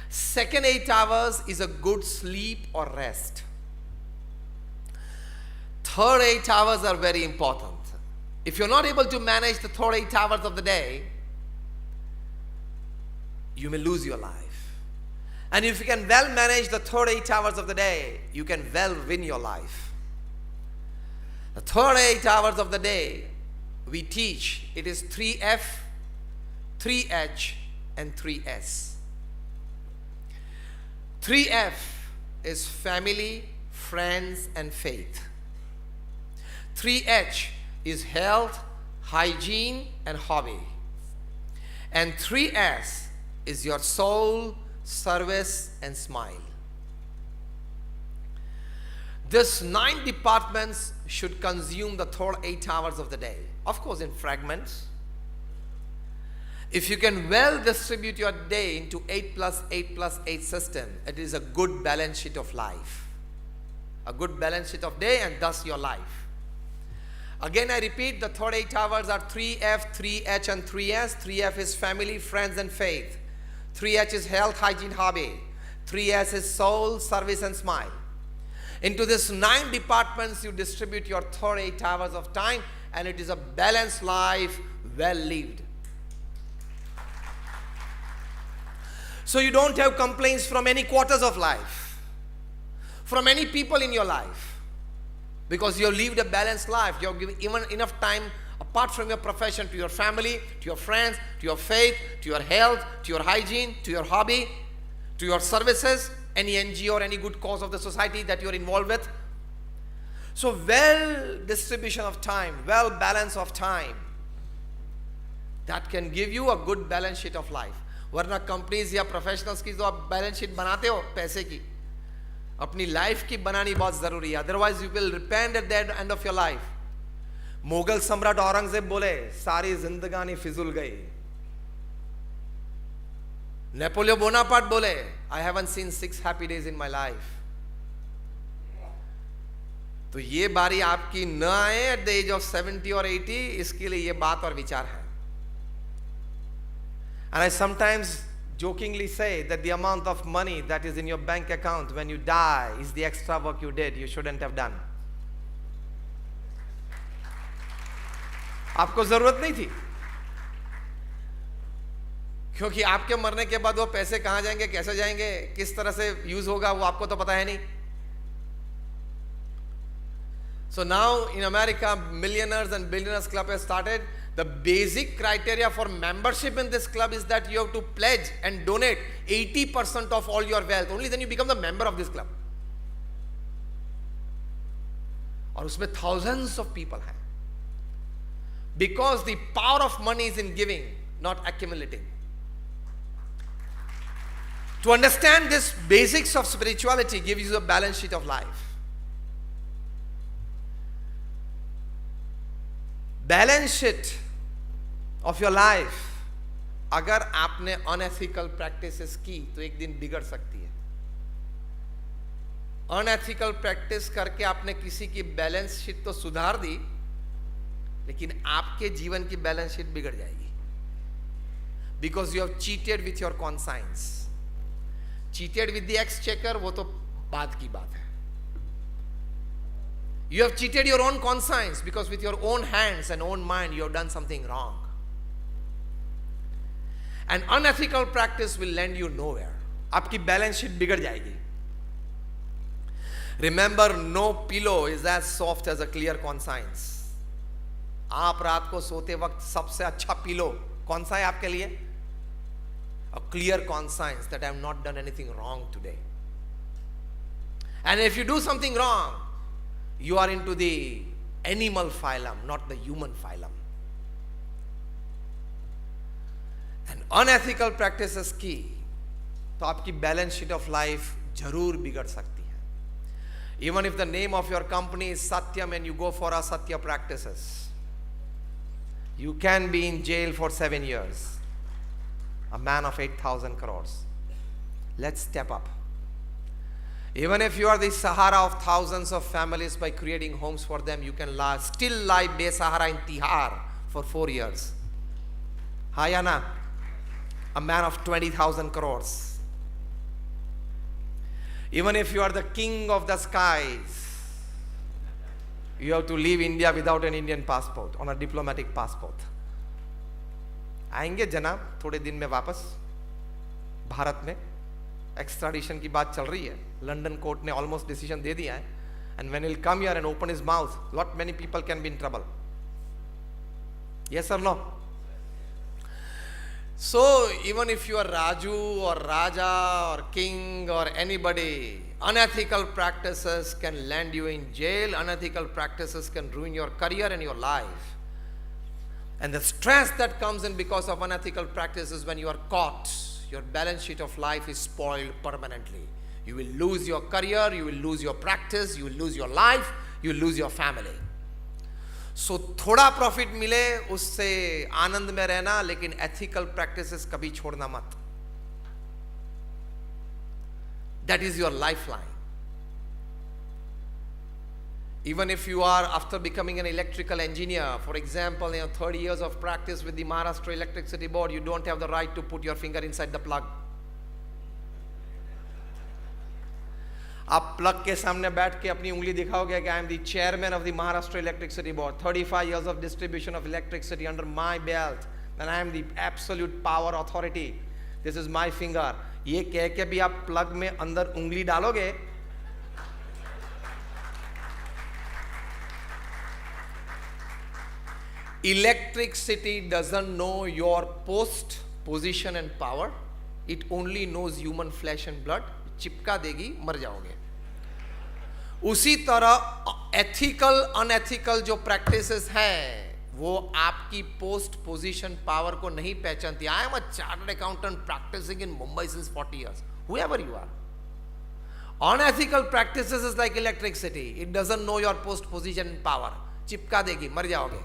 Second 8 hours is a good sleep or rest. Third 8 hours are very important. If you're not able to manage the third 8 hours of the day, you may lose your life. And if you can well manage the third 8 hours of the day, you can well win your life. The third 8 hours of the day, we teach, it is 3F, 3H, and 3S. 3F is family, friends, and faith. 3H is health, hygiene, and hobby. And 3S is your soul, service, and smile. These 9 departments should consume the third 8 hours of the day. Of course, in fragments. If you can well distribute your day into 8 plus 8 plus 8 system, it is a good balance sheet of life. A good balance sheet of day and thus your life. Again, I repeat, the third 8 hours are 3F, 3H, and 3S. 3F is family, friends, and faith. 3H is health, hygiene, hobby. 3S is soul, service, and smile. Into these 9 departments, you distribute your third 8 hours of time, and it is a balanced life, well lived. So you don't have complaints from any quarters of life, from any people in your life. Because you have lived a balanced life. You have given even enough time apart from your profession to your family, to your friends, to your faith, to your health, to your hygiene, to your hobby, to your services, any NGO or any good cause of the society that you are involved with. So well distribution of time, well balance of time That can give you a good balance sheet of life. वरना companies या professionals की जो आप balance sheet बनाते हो पैसे की, अपनी लाइफ की बनानी बहुत जरूरी है. Otherwise you will repent at the end of your life. Mughal सम्राट औरंगजेब बोले सारी जिंदगानी फिजूल गई. नेपोलियन बोनापार्ट बोले I haven't seen 6 happy days in my life. तो ये बारी आपकी न आए एट द एज ऑफ 70 और 80, इसके लिए ये बात और विचार है. And I sometimes jokingly say that the amount of money that is in your bank account when you die is the extra work you did, you shouldn't have done. आपको जरूरत नहीं थी, क्योंकि आपके मरने के बाद वो पैसे कहां जाएंगे, कैसे जाएंगे, किस तरह से यूज होगा, वो आपको तो पता है नहीं. So now in America, Millionaires and Billionaires Club has started. The basic criteria for membership in this club is that you have to pledge and donate 80% of all your wealth. Only then you become the member of this club. और उसमें thousands of people हैं. Because the power of money is in giving, not accumulating. To understand this basics of spirituality gives you a balance sheet of life. Balance sheet of your life, अगर आपने unethical practices की तो एक दिन बिगड़ सकती है. अनएथिकल प्रैक्टिस करके आपने किसी की बैलेंस शीट तो सुधार दी, लेकिन आपके जीवन की बैलेंस शीट बिगड़ जाएगी. Because you have cheated with your conscience. Cheated with the exchequer वो तो बात की बात है. You have cheated your own conscience because with your own hands and own mind you have done something wrong. An unethical practice will land you nowhere. आपकी balance sheet बिगड़ जाएगी. Remember, no pillow is as soft as a clear conscience. आप रात को सोते वक्त सबसे अच्छा पिलो कौन सा है आपके लिए? A clear conscience that I have not done anything wrong today. And if you do something wrong, you are into the animal phylum, not the human phylum. And unethical practices की तो आपकी balance sheet of life जरूर बिगड़ सकती है. Even if the name of your company is Satyam and you go for asatya practices, you can be in jail for 7 years. A man of 8,000 crores. Let's step up. Even if you are the Sahara of thousands of families by creating homes for them, you can still lie Be-Sahara in Tihar for 4 years. Hayana, a man of 20,000 crores. Even if you are the king of the skies, you have to leave India without an Indian passport, on a diplomatic passport. आएंगे जनाब थोड़े दिन में वापस भारत में. Extradition की बात चल रही है. लंदन कोर्ट ने ऑलमोस्ट डिसीजन दे दिया है. And when he'll come here and open his mouth, lot many people can be in trouble. Yes or no? So even if you are Raju or Raja or king or anybody, unethical practices can land you in jail. Unethical practices can ruin your career and your life. And the stress that comes in because of unethical practices, when you are caught, your balance sheet of life is spoiled permanently. You will lose your career, you will lose your practice, you will lose your life, you will lose your family. So थोड़ा profit मिले उससे आनंद में रहना, लेकिन ethical practices कभी छोड़ना मत. That is your lifeline. Even if you are, after becoming an electrical engineer, for example, 30 years of practice with the Maharashtra Electricity Board, you don't have the right to put your finger inside the plug. आप plug के सामने बैठ के अपनी उंगली दिखाओगे कि I am the chairman of the Maharashtra Electricity Board, 35 years of distribution of electricity under my belt, and I am the absolute power authority. This is my finger. ये कह के भी आप प्लग में अंदर उंगली डालोगे, electricity doesn't know your post, position and power. It only knows human flesh and blood. चिपका देगी, मर जाओगे. उसी तरह एथिकल अनएथिकल जो प्रैक्टिसेस हैं वो आपकी पोस्ट पोजीशन पावर को नहीं पहचानती. I am a chartered accountant practicing in Mumbai since 40 years. Whoever you are, unethical practices is like electricity. It doesn't know your post position in power. चिपका देगी, मर जाओगे.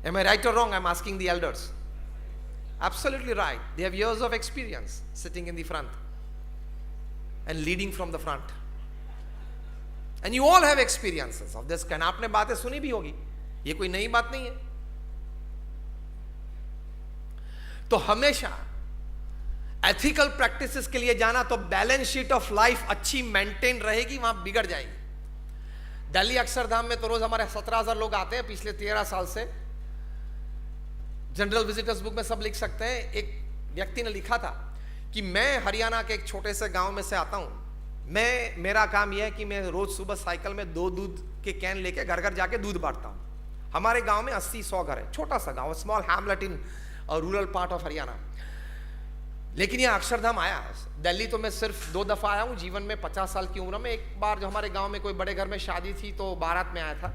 Am I right or wrong? I'm asking the elders. Absolutely right. They have years of experience sitting in the front and leading from the front. And you all have experiences of this kind. आपने बातें सुनी भी होगी, ये कोई नई बात नहीं है. तो हमेशा एथिकल प्रैक्टिसेस के लिए जाना, तो बैलेंस शीट ऑफ लाइफ अच्छी मेंटेन रहेगी, वहां बिगड़ जाएगी. दिल्ली अक्षरधाम में तो रोज हमारे 17,000 लोग आते हैं पिछले 13 साल से. जनरल विजिटर्स बुक में सब लिख सकते हैं. एक व्यक्ति ने लिखा था कि मैं हरियाणा के एक छोटे से गांव में से आता हूं. मेरा काम यह है कि मैं रोज सुबह साइकिल में 2 दूध के कैन लेके घर घर जाके दूध बांटता हूं. हमारे गांव में 80-100 घर है, छोटा सा गांव, small Hamlet in rural part of Haryana. लेकिन यह अक्षरधाम आया. दिल्ली तो मैं सिर्फ 2 दफा आया हूं जीवन में, 50 साल की उम्र में. एक बार जो हमारे गांव में कोई बड़े घर में शादी थी तो बारात में आया था,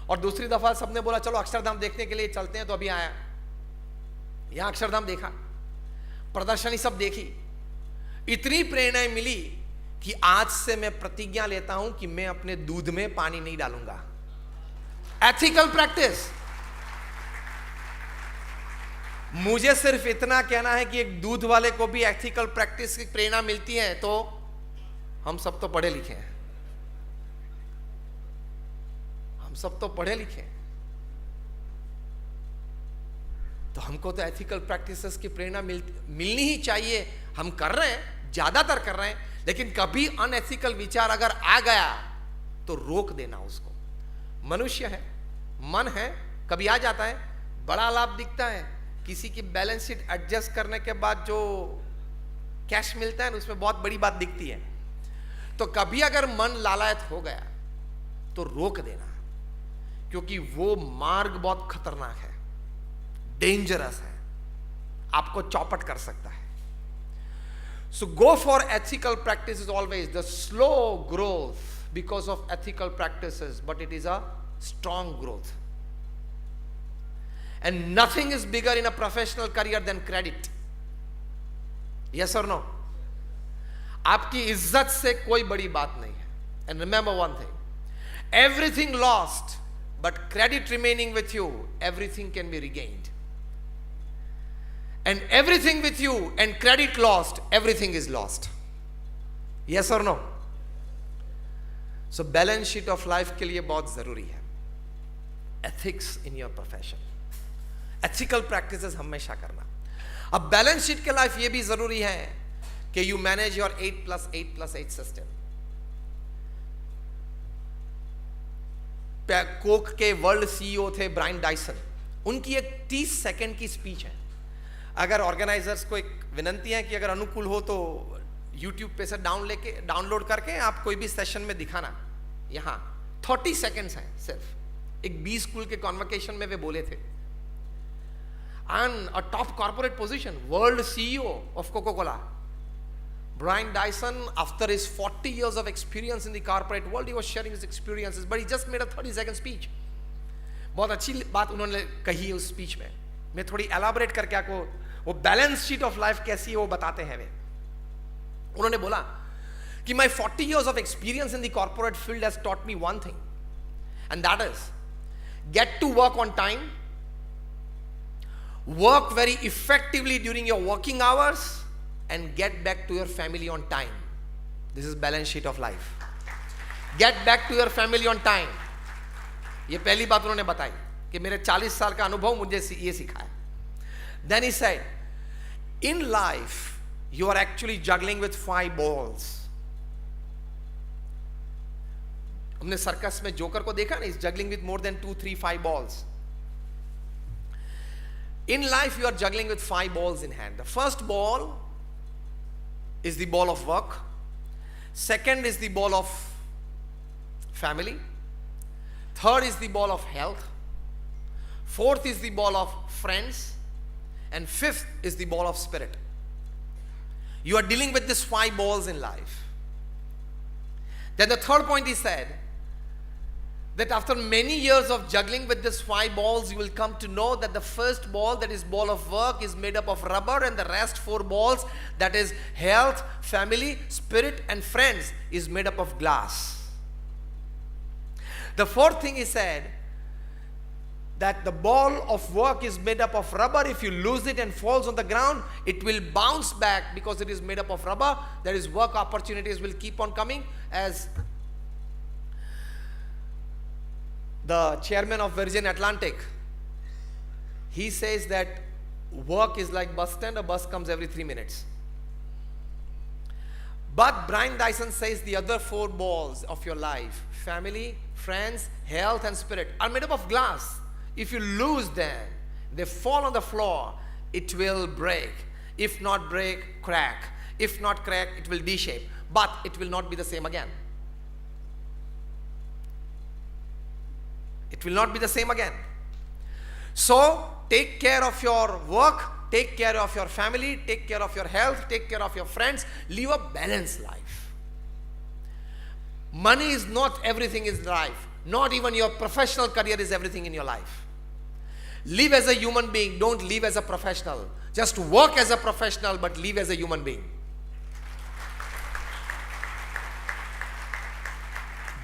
और दूसरी दफा सबने बोला चलो अक्षरधाम देखने के लिए चलते हैं, तो अभी आया. यहां अक्षरधाम देखा, प्रदर्शनी सब देखी, इतनी प्रेरणाएं मिली कि आज से मैं प्रतिज्ञा लेता हूं कि मैं अपने दूध में पानी नहीं डालूंगा. Ethical practice. मुझे सिर्फ इतना कहना है कि एक दूध वाले को भी एथिकल प्रैक्टिस की प्रेरणा मिलती है, तो हम सब तो पढ़े लिखे हैं. हम सब तो पढ़े लिखे हैं, तो हमको तो एथिकल प्रैक्टिसेस की प्रेरणा मिलनी ही चाहिए. हम कर रहे हैं, ज्यादातर कर रहे हैं, लेकिन कभी अनएथिकल विचार अगर आ गया तो रोक देना उसको. मनुष्य है, मन है, कभी आ जाता है, बड़ा लाभ दिखता है. किसी की बैलेंस शीट एडजस्ट करने के बाद जो कैश मिलता है ना, उसमें बहुत बड़ी बात दिखती है. तो कभी अगर मन लालायत हो गया तो रोक देना, क्योंकि वो मार्ग बहुत खतरनाक है, डेंजरस है, आपको चौपट कर सकता है. So go for ethical practices always. The slow growth because of ethical practices, but it is a strong growth. And nothing is bigger in a professional career than credit. Yes or no? आपकी इज्जत से कोई बड़ी बात नहीं है. And remember one thing, everything lost, but credit remaining with you, everything can be regained. And everything with you and credit lost, everything is lost. Yes or no? So balance sheet of life के लिए बहुत जरूरी है. Ethics in your profession, ethical practices हमेशा करना. अब balance sheet के life ये भी जरूरी है कि you manage your 8+8+8 system. Coke के वर्ल्ड सीईओ थे ब्रायन डाइसन. उनकी एक 30 सेकंड की स्पीच है. अगर ऑर्गेनाइजर्स को एक विनंती है कि अगर अनुकूल हो तो YouTube पे से डाउनलोड करके आप कोई भी सेशन में दिखाना. यहां 30 सेकंड्स हैं सिर्फ. एक B स्कूल के कॉन्वोकेशन में वे बोले थे, and a top corporate position, world CEO of Coca-Cola, Brian Dyson, after his 40 years of experience in the corporate world, he was sharing his experiences, but he just made a 30-second speech. बहुत अच्छी बात उन्होंने कही है उस speech में. मैं थोड़ी एलाबोरेट करके आपको वो बैलेंस शीट ऑफ लाइफ कैसी है वो बताते हैं. वे उन्होंने बोला कि my 40 years of experience in the corporate field has taught me one thing, and that is get to work on time, work very effectively during your working hours, and get back to your family on time. This is balance sheet of life. Get back to your family on time. ये पहली बात उन्होंने बताई कि मेरे 40 साल का अनुभव मुझे ये सिखाया. Then he said, in life you are actually juggling with 5 balls. हमने सर्कस में जोकर को देखा ना, is juggling with more than 2, 3, 5 balls. In life you are juggling with 5 balls in hand. The first ball is the ball of work. Second is the ball of family. Third is the ball of health. Fourth is the ball of friends. And fifth is the ball of spirit. You are dealing with these 5 balls in life. Then the third point he said, that after many years of juggling with these 5 balls, you will come to know that the first ball, that is ball of work, is made up of rubber, and the rest 4 balls, that is health, family, spirit and friends, is made up of glass. The fourth thing he said, that the ball of work is made up of rubber. If you lose it and falls on the ground, it will bounce back because it is made up of rubber. That is, work opportunities will keep on coming. As the chairman of Virgin Atlantic, he says that work is like bus stand, a bus comes every 3 minutes. But Brian Dyson says the other 4 balls of your life, family, friends, health and spirit, are made up of glass. If you lose them, they fall on the floor, it will break. If not break, crack. If not crack, it will D-shape. But it will not be the same again. It will not be the same again. So, take care of your work, take care of your family, take care of your health, take care of your friends, live a balanced life. Money is not everything in life. Not even your professional career is everything in your life. Live as a human being, don't live as a professional. Just work as a professional, but live as a human being.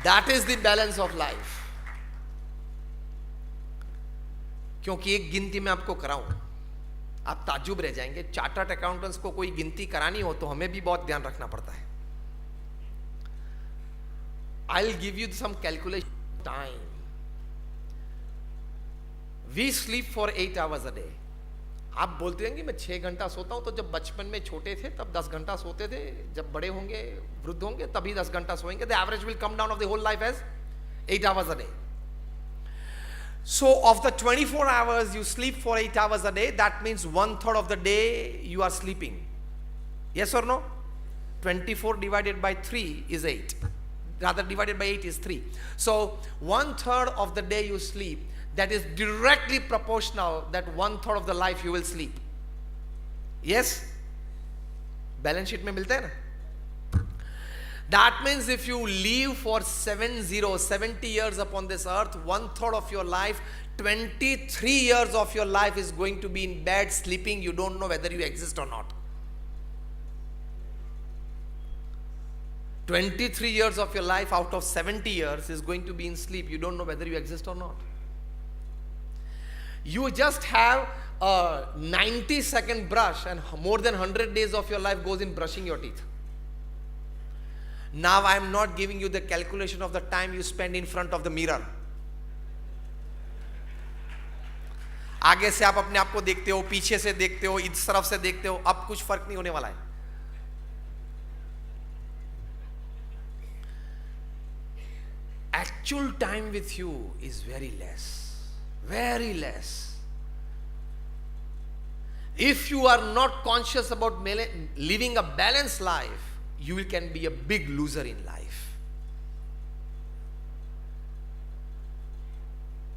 That is the balance of life. क्योंकि एक गिनती मैं आपको कराऊं, आप ताज्जुब रह जाएंगे. Chartered accountants को कोई गिनती करानी हो तो हमें भी बहुत ध्यान रखना पड़ता है. I'll give you some calculation time. We sleep for 8 hours a day. आप बोलते हैं कि मैं 6 घंटा सोता हूं, तो जब बचपन में छोटे थे तब 10 घंटा सोते थे, जब बड़े होंगे, वृद्ध होंगे, तभी 10 घंटा सोएंगे. The average will come down of the whole life as 8 hours a day. So of the 24 hours you sleep for 8 hours a day, that means 1/3 of the day you are sleeping. Yes or no? 24 divided by 3 is 8. Rather, divided by 8 is 3. So 1/3 of the day you sleep. That is directly proportional that 1/3 of the life you will sleep. Yes? Balance sheet में मिलता है ना? That means if you live for 70 years upon this earth, 1/3 of your life, 23 years of your life is going to be in bed sleeping. You don't know whether you exist or not. 23 years of your life out of 70 years is going to be in sleep. You don't know whether you exist or not. You just have a 90-second brush and more than 100 days of your life goes in brushing your teeth. Now I am not giving you the calculation of the time you spend in front of the mirror. आगे से आप अपने आप को देखते हो, पीछे से देखते हो, इस तरफ से देखते हो, अब कुछ फर्क नहीं होने वाला है. Actual time with you is very less. Very less. If you are not conscious about living a balanced life, you can be a big loser in life.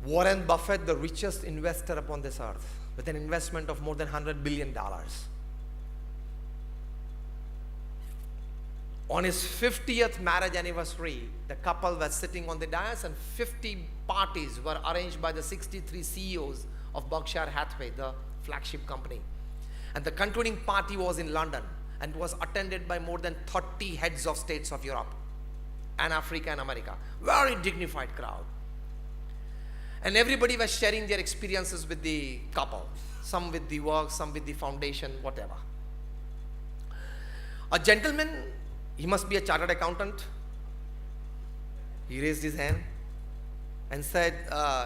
Warren Buffett, the richest investor upon this earth, with an investment of more than $100 billion. On his 50th marriage anniversary, the couple was sitting on the dais and 50 parties were arranged by the 63 CEOs of Berkshire Hathaway, the flagship company. And the concluding party was in London and was attended by more than 30 heads of states of Europe and Africa and America. Very dignified crowd. And everybody was sharing their experiences with the couple. Some with the work, some with the foundation, whatever. A gentleman, he must be a chartered accountant. He raised his hand and said,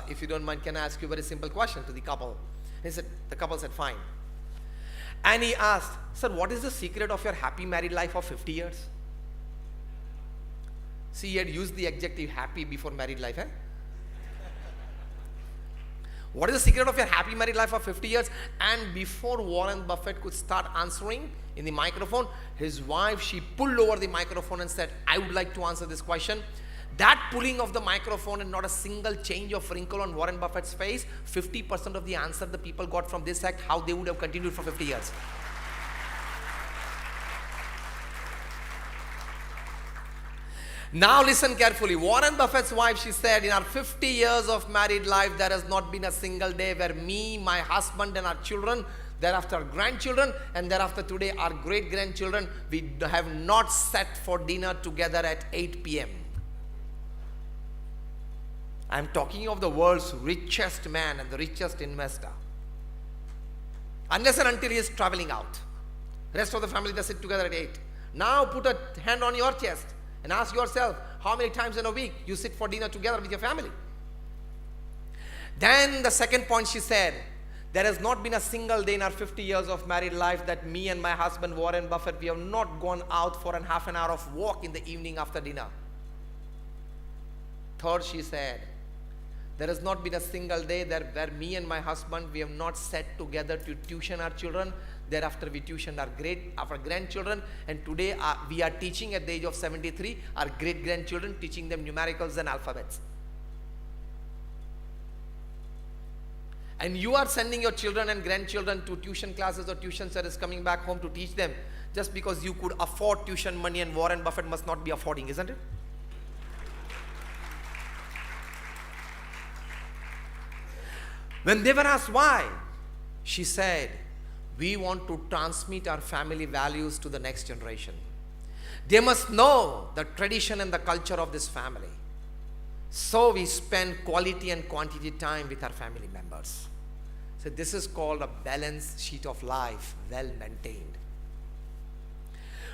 if you don't mind, can I ask you a very simple question to the couple? The couple said, fine. And he asked, sir, what is the secret of your happy married life of 50 years? See, he had used the adjective happy before married life. Eh? What is the secret of your happy married life of 50 years? And before Warren Buffett could start answering in the microphone, his wife, she pulled over the microphone and said, I would like to answer this question. That pulling of the microphone and not a single change of wrinkle on Warren Buffett's face, 50% of the answer the people got from this act, how they would have continued for 50 years. Now listen carefully. Warren Buffett's wife, she said, in our 50 years of married life, there has not been a single day where me, my husband and our children, thereafter our grandchildren, and thereafter today our great-grandchildren, we have not sat for dinner together at 8 p.m. I am talking of the world's richest man and the richest investor. Unless and until he is traveling out. Rest of the family, they sit together at 8. Now put a hand on your chest and ask yourself how many times in a week you sit for dinner together with your family. Then the second point she said, there has not been a single day in our 50 years of married life that me and my husband Warren Buffett, we have not gone out for a half an hour of walk in the evening after dinner. Third, she said, there has not been a single day where me and my husband, we have not sat together to tuition our children. Thereafter we tuitioned our grandchildren, and today we are teaching at the age of 73 our great-grandchildren, teaching them numericals and alphabets. And you are sending your children and grandchildren to tuition classes or tuition centers, coming back home to teach them just because you could afford tuition money, and Warren Buffett must not be affording, isn't it? When they were asked why, she said, we want to transmit our family values to the next generation. They must know the tradition and the culture of this family. So we spend quality and quantity time with our family members. So this is called a balance sheet of life, well maintained.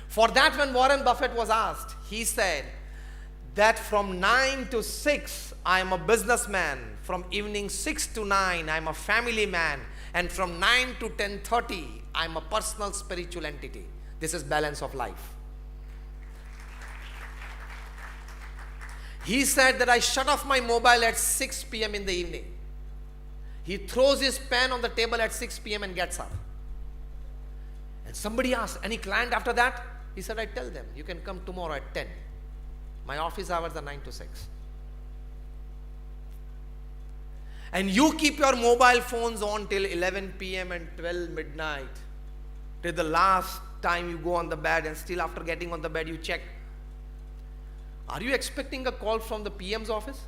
For that, when Warren Buffett was asked, he said that from 9 to 6, I am a businessman. From evening 6 to 9, I am a family man. And from 9 to 10:30, I am a personal spiritual entity. This is balance of life. He said that I shut off my mobile at 6 p.m. in the evening. He throws his pen on the table at 6 p.m. and gets up. And somebody asked, any client after that? He said, I tell them, you can come tomorrow at 10. My office hours are 9 to 6. And you keep your mobile phones on till 11 p.m. and 12 midnight. Till the last time you go on the bed, and still after getting on the bed you check. Are you expecting a call from the PM's office?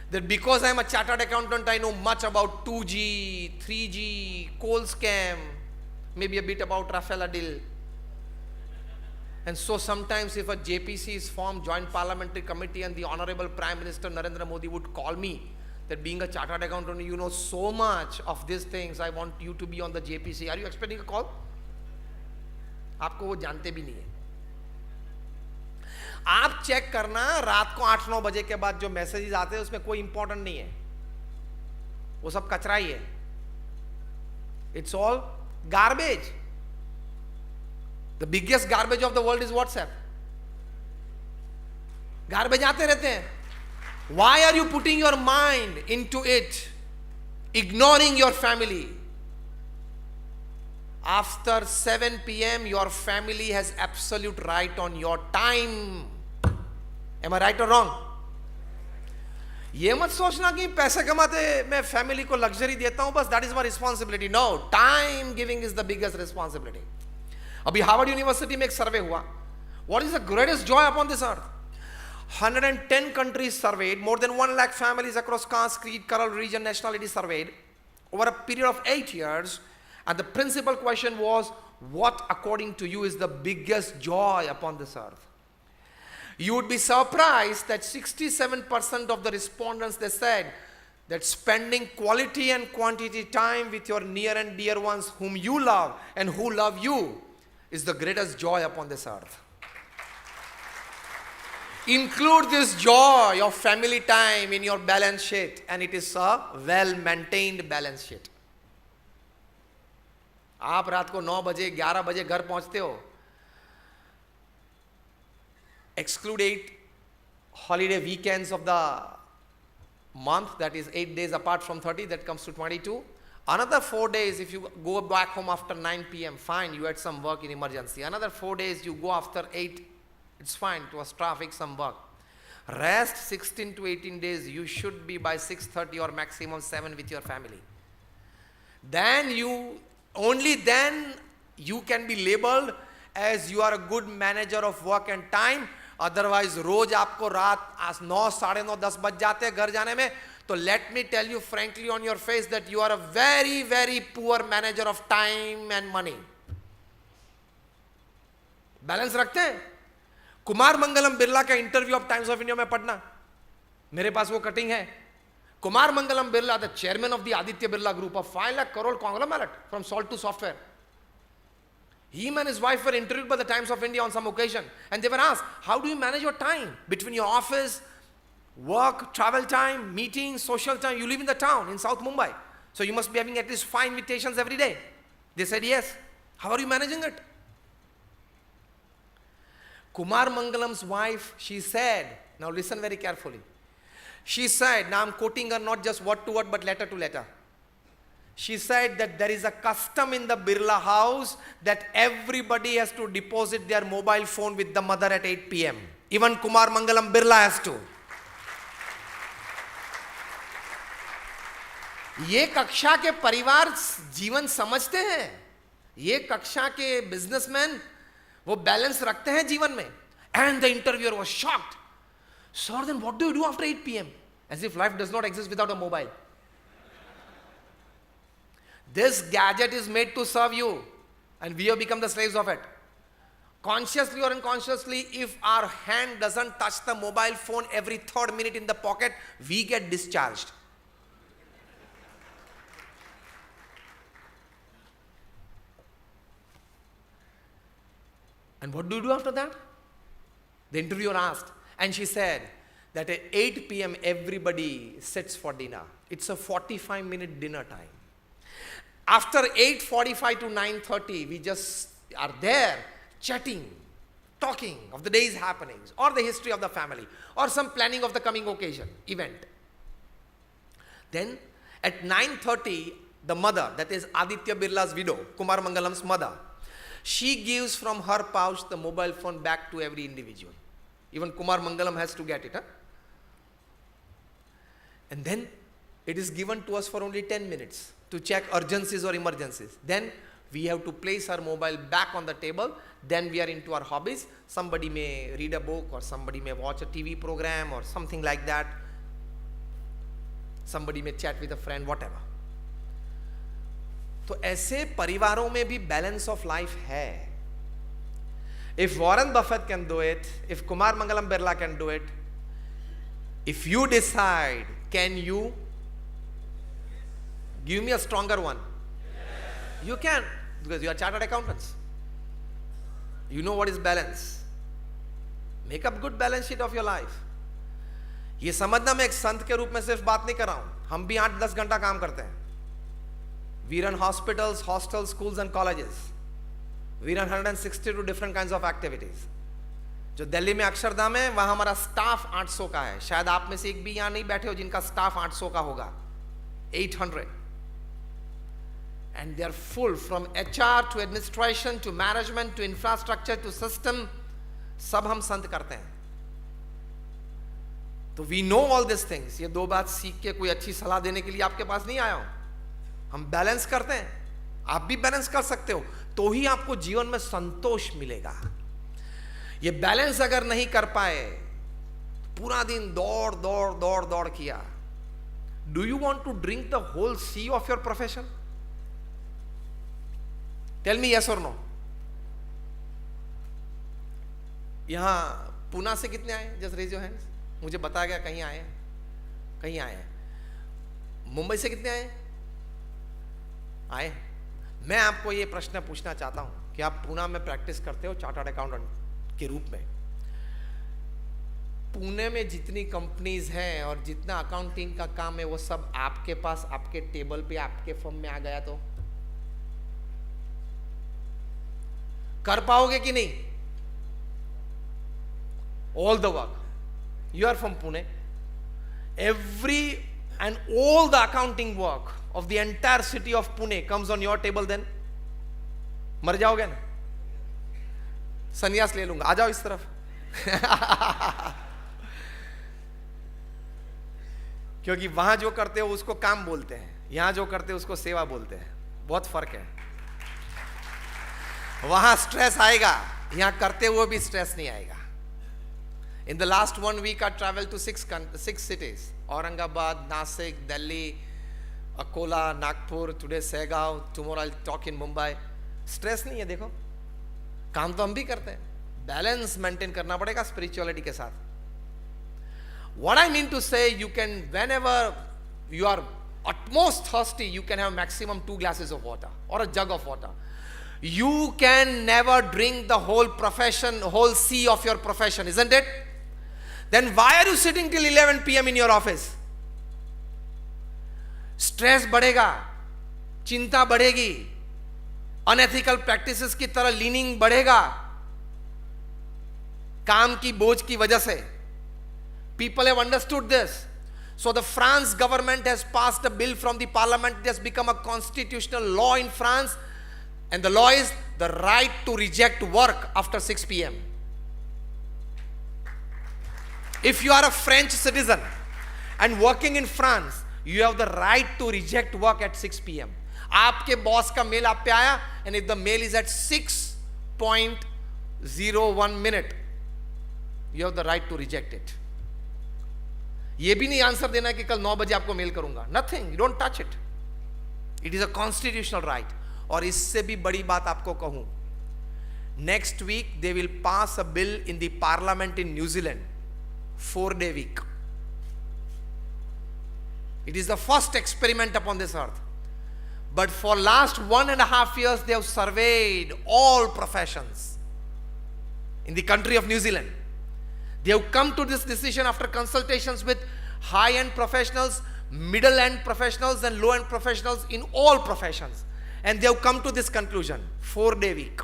That because I am a chartered accountant, I know much about 2G, 3G, coal scam, maybe a bit about Rafael Adil. And so sometimes if a JPC is formed, Joint Parliamentary Committee, and the Honorable Prime Minister Narendra Modi would call me, that being a chartered accountant, you know so much of these things, I want you to be on the JPC. Are you expecting a call? आपको वो जानते भी नहीं है. आप check करना, रात को 8-9 बजे के बाद जो मैसेजेस आते हैं उसमें कोई इंपॉर्टेंट नहीं है, वो सब कचरा ही है. It's all garbage. The biggest garbage of the world is WhatsApp. Garbage आते रहते हैं. Why are you putting your mind into it, ignoring your family? After 7 p.m., your family has absolute right on your time. Am I right or wrong? ये मत सोचना कि पैसे कमाते मैं फैमिली को लग्जरी देता हूं बस, that is my responsibility. No, time giving is the biggest responsibility. अभी हार्वर्ड यूनिवर्सिटी में एक सर्वे हुआ. What is the greatest joy upon this earth? 110 countries surveyed, more than 1 lakh families across caste, creed, color, religion, nationality surveyed over a period of 8 years. And the principal question was, what according to you is the biggest joy upon this earth? You would be surprised that 67% of the respondents, they said that spending quality and quantity time with your near and dear ones whom you love and who love you is the greatest joy upon this earth. Include this joy of family time in your balance sheet, and it is a well-maintained balance sheet. आप रात को 9 बजे 11 बजे घर पहुंचते हो, exclude 8 holiday weekends of the month, that is 8 days apart from 30, that comes to 22. Another 4 days, if you go back home after 9 p.m., fine, you had some work in emergency. Another 4 days, you go after 8, it's fine, it was traffic, some work. Rest 16 to 18 days, you should be by 6:30 or maximum 7 with your family. Then only then you can be labeled as you are a good manager of work and time. Otherwise रोज आपको रात 9, 9:30, 10 बज जाते हैं घर जाने में. तो let me tell you frankly on your face that you are a very very poor manager of time and money. Balance रखते हैं. कुमार मंगलम बिरला का interview of Times of India में पढ़ना, मेरे पास वो कटिंग है. Kumar Mangalam Birla, the chairman of the Aditya Birla group of 5 lakh crore conglomerate from salt to software. Him and his wife were interviewed by the Times of India on some occasion, and they were asked, how do you manage your time between your office, work, travel time, meetings, social time? You live in the town in South Mumbai, so you must be having at least 5 invitations every day. They said yes. How are you managing it? Kumar Mangalam's wife, she said, now listen very carefully. She said, now I'm quoting her not just word to word but letter to letter. She said that there is a custom in the Birla house that everybody has to deposit their mobile phone with the mother at 8 p.m. Even Kumar Mangalam Birla has to. ये कक्षा के परिवार जीवन समझते हैं. ये कक्षा के बिजनेसमैन वो बैलेंस रखते हैं जीवन में. And the interviewer was shocked. Sir, then what do you do after 8 p.m.? As if life does not exist without a mobile. This gadget is made to serve you, and we have become the slaves of it. Consciously or unconsciously, if our hand doesn't touch the mobile phone every 3rd minute in the pocket, we get discharged. And what do you do after that? The interviewer asked, and she said that at 8 p.m. everybody sits for dinner. It's a 45-minute dinner time. After 8:45 to 9:30, we just are there chatting, talking of the day's happenings, or the history of the family, or some planning of the coming occasion, event. Then at 9:30, the mother, that is Aditya Birla's widow, Kumar Mangalam's mother, she gives from her pouch the mobile phone back to every individual. Even Kumar Mangalam has to get it. And then it is given to us for only 10 minutes to check urgencies or emergencies. Then we have to place our mobile back on the table. Then we are into our hobbies. Somebody may read a book, or somebody may watch a TV program or something like that. Somebody may chat with a friend, whatever. तो ऐसे परिवारों में भी balance of life है. If Warren Buffett can do it, if Kumar Mangalam Birla can do it, if you decide, can you? Give me a stronger one. Yes. You can, because you are chartered accountants. You know what is balance. Make up good balance sheet of your life. ये समझना मैं एक संत के रूप में सिर्फ बात नहीं कर रहा हूं. हम भी 8-10 घंटा काम करते हैं. We run hospitals, hostels, schools and colleges. We run 162 different kinds of activities. जो दिल्ली में अक्षरधाम है, वहां हमारा स्टाफ 800 का है. शायद आप में से एक भी यहां नहीं बैठे हो जिनका स्टाफ 800 का होगा. 800. And they are full, from HR to administration to management to infrastructure to system. सब हम संत करते हैं. तो we know all these things. ये 2 बात सीख के कोई अच्छी सलाह देने के लिए आपके पास नहीं आया हूं. हम बैलेंस करते हैं. आप भी बैलेंस कर सकते हो, तो ही आपको जीवन में संतोष मिलेगा. ये बैलेंस अगर नहीं कर पाए, पूरा दिन दौड़ दौड़ दौड़ दौड़ किया. Do you want to drink the whole sea of your profession? Tell me yes और नो. यहां पुणे से कितने आए? Just raise your hands. मुझे बताया गया कहीं आए, कहीं आए. मुंबई से कितने आए? आए. मैं आपको ये प्रश्न पूछना चाहता हूं कि आप पुणे में प्रैक्टिस करते हो चार्टर्ड अकाउंटेंट के रूप में. पुणे में जितनी कंपनीज हैं और जितना अकाउंटिंग का काम है, वो सब आपके पास, आपके टेबल पे, आपके फर्म में आ गया तो कर पाओगे कि नहीं? All the work. You are from Pune. Every and all the accounting work of the entire city of Pune comes on your table then. मर जाओगे ना? संन्यास ले लूंगा. आ जाओ इस तरफ. क्योंकि वहां जो करते हो उसको काम बोलते हैं, यहां जो करते हो उसको सेवा बोलते हैं. बहुत फर्क है. वहां स्ट्रेस आएगा, यहां करते हुए भी स्ट्रेस नहीं आएगा. In the last 1 week, I traveled to six cities: Aurangabad, Nasik, Delhi, Akola, Nagpur, today Segaon, tomorrow I'll talk in Mumbai. Stress नहीं है. देखो, काम तो हम भी करते हैं, बैलेंस मेंटेन करना पड़ेगा स्पिरिचुअलिटी के साथ. What I mean to say, you can, whenever you are at most thirsty, you can have maximum 2 glasses of water or a jug of water. You can never drink the whole profession, whole sea of your profession, isn't it? Then why are you sitting till 11 p.m. in your office? Stress बढ़ेगा, चिंता बढ़ेगी, unethical practices की तरह leaning बढ़ेगा, काम की बोझ की वजह से. People have understood this. So the France government has passed a bill from the parliament. It has become a constitutional law in France, and the law is the right to reject work after 6 p.m. If you are a French citizen and working in France, you have the right to reject work at 6 p.m. आपके boss का mail आप पे आया, and if the mail is at 6.01 minute, you have the right to reject it. ये भी नहीं answer देना है कि कल 9 बजे आपको मेल करूंगा. Nothing, you don't touch it. It is a constitutional right. और इससे भी बड़ी बात आपको कहूं, next week they will pass a bill in the parliament in New Zealand, 4-day week. It is the first experiment upon this earth. But for last 1.5 years, they have surveyed all professions in the country of New Zealand. They have come to this decision after consultations with high-end professionals, middle-end professionals, and low-end professionals in all professions. And they have come to this conclusion: 4-day week,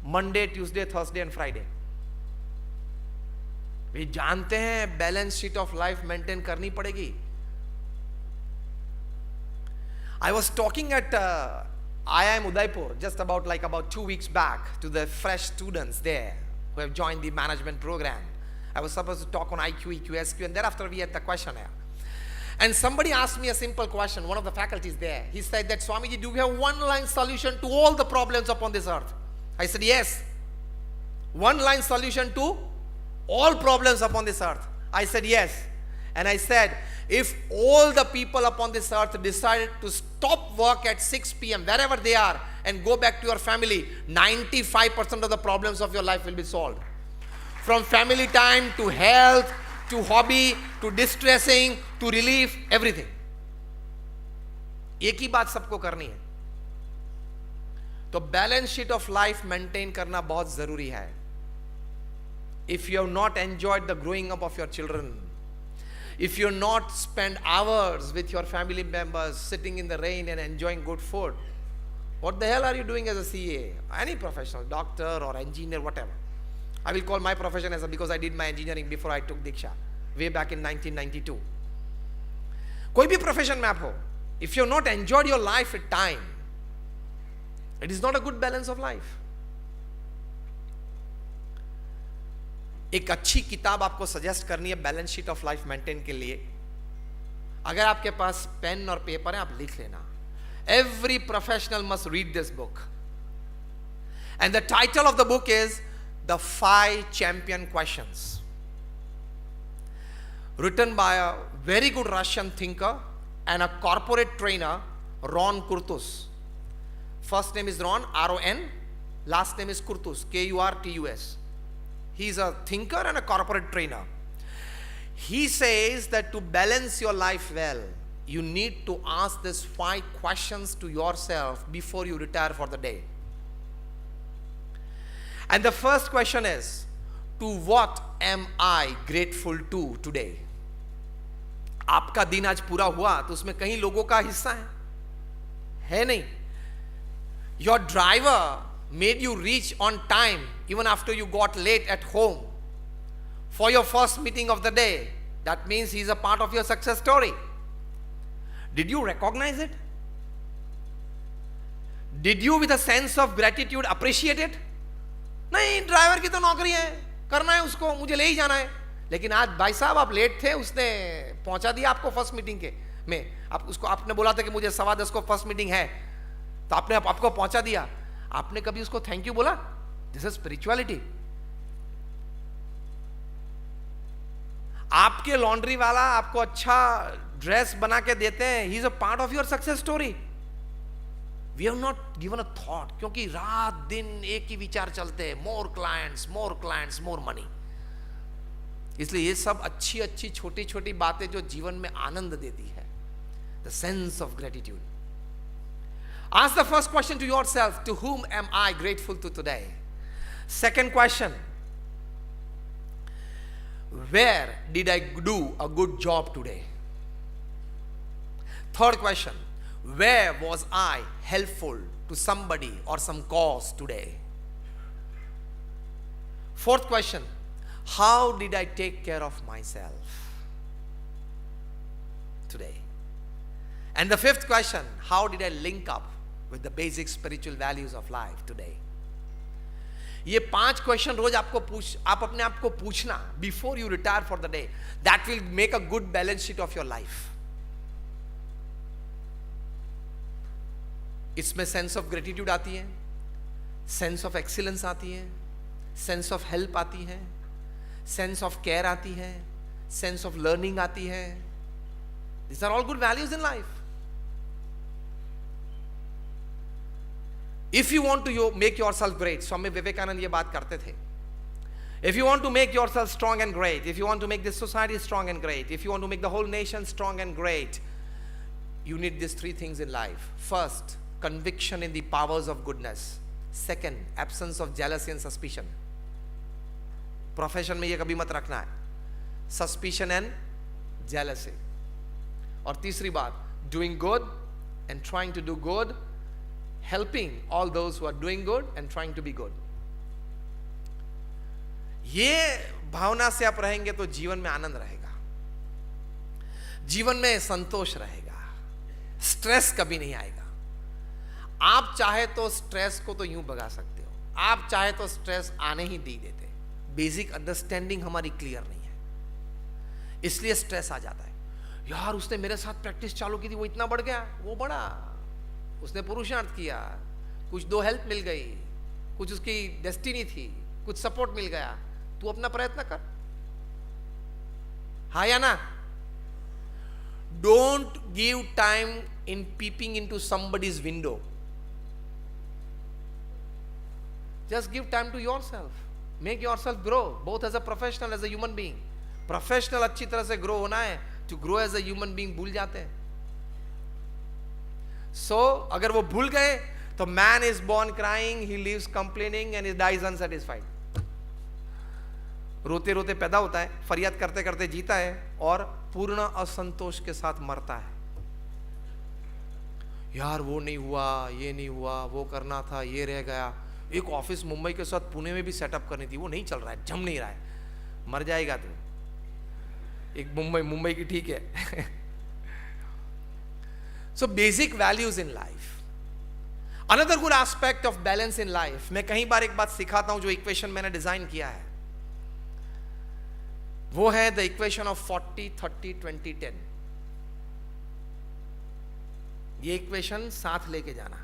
Monday, Tuesday, Thursday, and Friday. वे जानते हैं balance sheet of life maintain करनी पड़ेगी. I was talking at IIM Udaipur just about 2 weeks back to the fresh students there who have joined the management program. I was supposed to talk on IQ, EQ, SQ, and thereafter we had the questionnaire. And somebody asked me a simple question, one of the faculties there. He said that, Swamiji, do we have one-line solution to all the problems upon this earth? I said, yes. One-line solution to all problems upon this earth. I said, yes. And I said, if all the people upon this earth decided to stop work at 6 p.m. wherever they are and go back to your family, 95% of the problems of your life will be solved. From family time to health, to hobby, to distressing, to relief, everything. एक ही बात सबको करनी है. तो balance sheet of life maintain करना बहुत जरूरी है. If you have not enjoyed the growing up of your children, if you have not spent hours with your family members sitting in the rain and enjoying good food, what the hell are you doing as a CA? Any professional, doctor or engineer, whatever. I will call my profession as because I did my engineering before I took Diksha, way back in 1992. कोई भी profession में आप हो, if you have not enjoyed your life at time, it is not a good balance of life. एक अच्छी किताब आपको suggest करनी है balance sheet of life maintain के लिए. अगर आपके पास पेन और पेपर है, आप लिख लेना. Every professional must read this book. And the title of the book is The 5 Champion Questions. Written by a very good Russian thinker and a corporate trainer, Ron Kurtus. First name is Ron, R-O-N. Last name is Kurtus, K-U-R-T-U-S. He is a thinker and a corporate trainer. He says that to balance your life well, you need to ask these 5 questions to yourself before you retire for the day. And the first question is, to what am I grateful to today? आपका दिन आज पूरा हुआ तो उसमें कहीं लोगों का हिस्सा है नहीं. Your driver made you reach on time even after you got late at home for your first meeting of the day. That means he is a part of your success story. Did you recognize it? Did you with a sense of gratitude appreciate it? नहीं, driver की तो नौकरी है, करना है उसको, मुझे ले ही जाना है. लेकिन आज भाई साहब आप लेट थे, उसने पहुंचा दिया आपको फर्स्ट मीटिंग के में. आप उसको आपने बोला था कि मुझे 10:15 को फर्स्ट मीटिंग है, तो आपने आपको पहुंचा दिया. आपने कभी उसको थैंक यू बोला? This is spirituality. आपके लॉन्ड्री वाला आपको अच्छा ड्रेस बना के देते हैं, he is a part of your success story. We have not given a thought, क्योंकि रात दिन एक ही विचार चलते हैं, मोर क्लाइंट्स, मोर मनी. इसलिए ये सब अच्छी अच्छी छोटी छोटी बातें जो जीवन में आनंद देती है, the sense of gratitude. Ask the first question to yourself, to whom am I grateful to today? Second question, where did I do a good job today? Third question, where was I helpful to somebody or some cause today? Fourth question, how did I take care of myself today? And the fifth question, how did I link up with the basic spiritual values of life today? ये 5 question रोज आप अपने आप को पूछना before you retire for the day. That will make a good balance sheet of your life. इसमें sense of gratitude आती है, sense of excellence आती है, सेंस ऑफ हेल्प आती है, सेंस ऑफ केयर आती है, सेंस ऑफ लर्निंग आती है. These are all good values in life. If you want to make yourself great, Swami Vivekananda ये बात करते थे. If you want to make yourself strong and great, if you want to make this society strong and great, if you want to make the whole nation strong and great, you need these 3 things in life. First, conviction in the powers of goodness. Second, absence of jealousy and suspicion. Profession में ये कभी मत रखना है, suspicion and jealousy. और तीसरी बात, doing good and trying to do good, helping all those who are doing good and trying to be good. ये भावना से आप रहेंगे तो जीवन में आनंद रहेगा, जीवन में संतोष रहेगा, स्ट्रेस कभी नहीं आएगा. आप चाहे तो स्ट्रेस को तो यूं भगा सकते हो, आप चाहे तो स्ट्रेस आने ही दी देते. बेसिक अंडरस्टैंडिंग हमारी क्लियर नहीं है, इसलिए स्ट्रेस आ जाता है. यार उसने मेरे साथ प्रैक्टिस चालू की थी, वो इतना बढ़ गया, वो बढ़ा, उसने पुरुषार्थ किया, कुछ 2 हेल्प मिल गई, कुछ उसकी डेस्टिनी थी, कुछ सपोर्ट मिल गया, तू अपना प्रयत्न कर. हाँ या ना? Don't give time in peeping into somebody's window. Just give time to yourself. Make yourself grow, both as a professional, as a human being. Professional अच्छी तरह से grow होना है, to grow as a human being भूल जाते हैं. So अगर वो भूल गए तो man is born crying, he lives complaining and he dies unsatisfied. रोते रोते पैदा होता है, फरियाद करते करते जीता है और पूर्ण असंतोष के साथ मरता है. यार वो नहीं हुआ, ये नहीं हुआ, वो करना था, ये रह गया. एक ऑफिस मुंबई के साथ पुणे में भी सेटअप करनी थी, वो नहीं चल रहा है, जम नहीं रहा है. मर जाएगा तू. एक मुंबई की ठीक है. So basic values in life. Another good aspect of balance in life. मैं कई बार एक बात सिखाता हूं, जो इक्वेशन मैंने डिजाइन किया है वो है द इक्वेशन ऑफ 40-30-20-10. ये इक्वेशन साथ लेके जाना.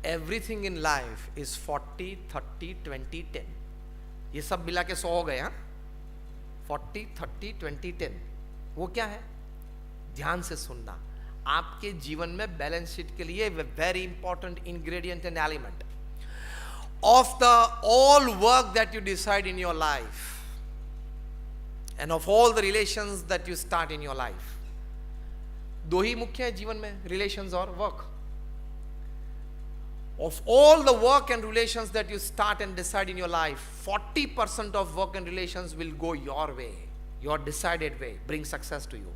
Everything in life is 40-30-20-10. ये सब मिला के 100 हो गए. हाँ, 40-30-20-10. वो क्या है? ध्यान से सुनना. आपके जीवन में बैलेंस शीट के लिए very important ingredient and element of the all work that you decide in your life end of all the relations that you start in your life. 2 ही मुख्य है जीवन में, रिलेशंस और work. Of all the work and relations that you start and decide in your life, 40% of work and relations will go your way, your decided way, bring success to you.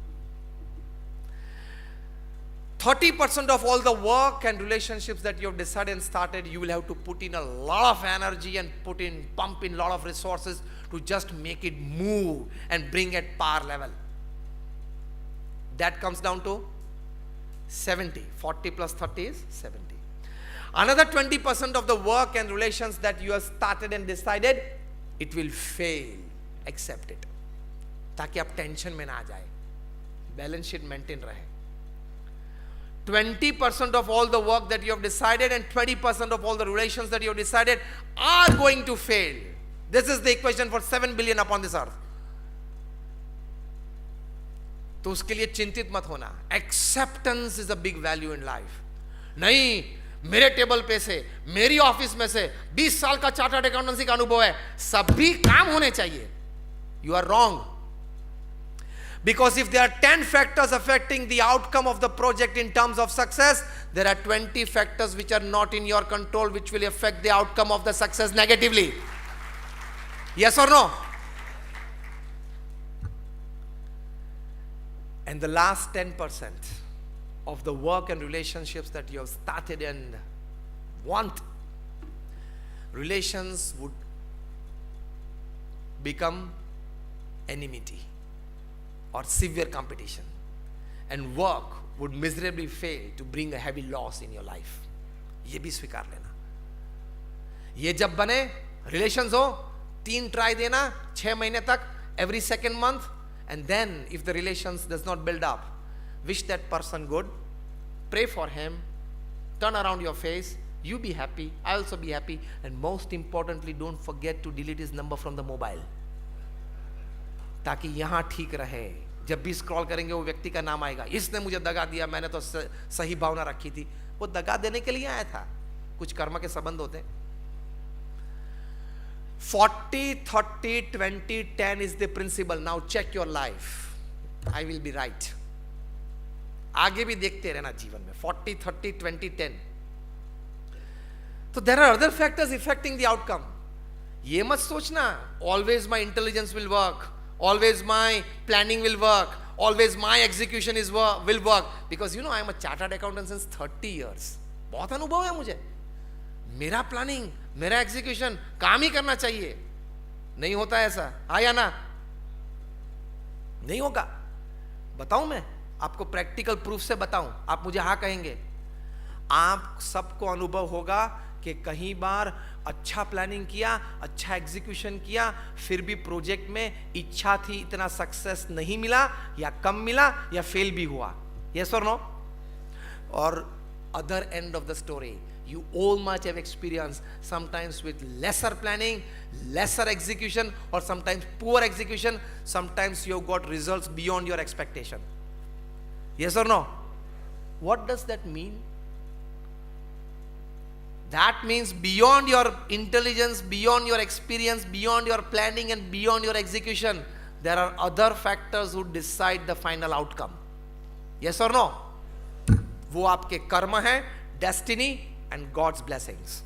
30% of all the work and relationships that you have decided and started, you will have to put in a lot of energy and pump in a lot of resources to just make it move and bring at par level. That comes down to 70. 40 plus 30 is 70. Another 20% of the work and relations that you have started and decided, it will fail. Accept it. ताकि आप tension में ना आ जाए, balance sheet maintain रहे. 20% of all the work that you have decided and 20% of all the relations that you have decided are going to fail. This is the equation for 7 billion upon this earth. तो उसके लिए चिंतित मत होना. Acceptance is a big value in life. नहीं, मेरे table पे से, मेरी ऑफिस में से 20 साल का चार्टर्ड अकाउंटेंसी का अनुभव है, सभी काम होने चाहिए. You are wrong. Because if there are 10 factors affecting the outcome of the project in terms of success, there are 20 factors which are not in your control which will affect the outcome of the success negatively. Yes or no? And the last 10% of the work and relationships that you have started and want, relations would become enmity or severe competition, and work would miserably fail to bring a heavy loss in your life. ये भी स्वीकार लेना. ये जब बने, relations हो, 3 try देना 6 महीने तक, every second month, and then if the relations does not build up, wish that person good, pray for him, turn around your face, you be happy, I also be happy, and most importantly, don't forget to delete his number from the mobile. ताकि यहां ठीक रहे. जब भी scroll करेंगे वो व्यक्ति का नाम आएगा, इसने मुझे दगा दिया, मैंने तो सही भावना रखी थी. वो दगा देने के लिए आया था. कुछ कर्म के संबंध होते हैं. 40, 30, 20, 10 is the principle. Now check your life. I will be right. आगे भी देखते रहना जीवन में. 40, 30, 20, 10. So there are other factors affecting the outcome. ये मत सोचना always my intelligence will work, always my planning will work, always my execution will work, because you know I am a chartered accountant since 30 years. बहुत अनुभव है मुझे. मेरा planning, मेरा execution काम ही करना चाहिए. नहीं होता ऐसा, हाँ या ना? नहीं होगा. बताऊं मैं आपको, प्रैक्टिकल प्रूफ से बताऊं, आप मुझे हाँ कहेंगे. आप सबको अनुभव होगा कि कहीं बार अच्छा प्लानिंग किया, अच्छा एग्जीक्यूशन किया, फिर भी प्रोजेक्ट में इच्छा थी इतना सक्सेस नहीं मिला, या कम मिला, या फेल भी हुआ. यस और नो? और other end of the story, you all much have experience, sometimes with lesser planning, lesser execution, or sometimes poor execution. Sometimes you have got results beyond your expectation. Yes or no? What does that mean? That means beyond your intelligence, beyond your experience, beyond your planning, and beyond your execution, there are other factors who decide the final outcome. Yes or no? वो आपके कर्म है, destiny and God's blessings.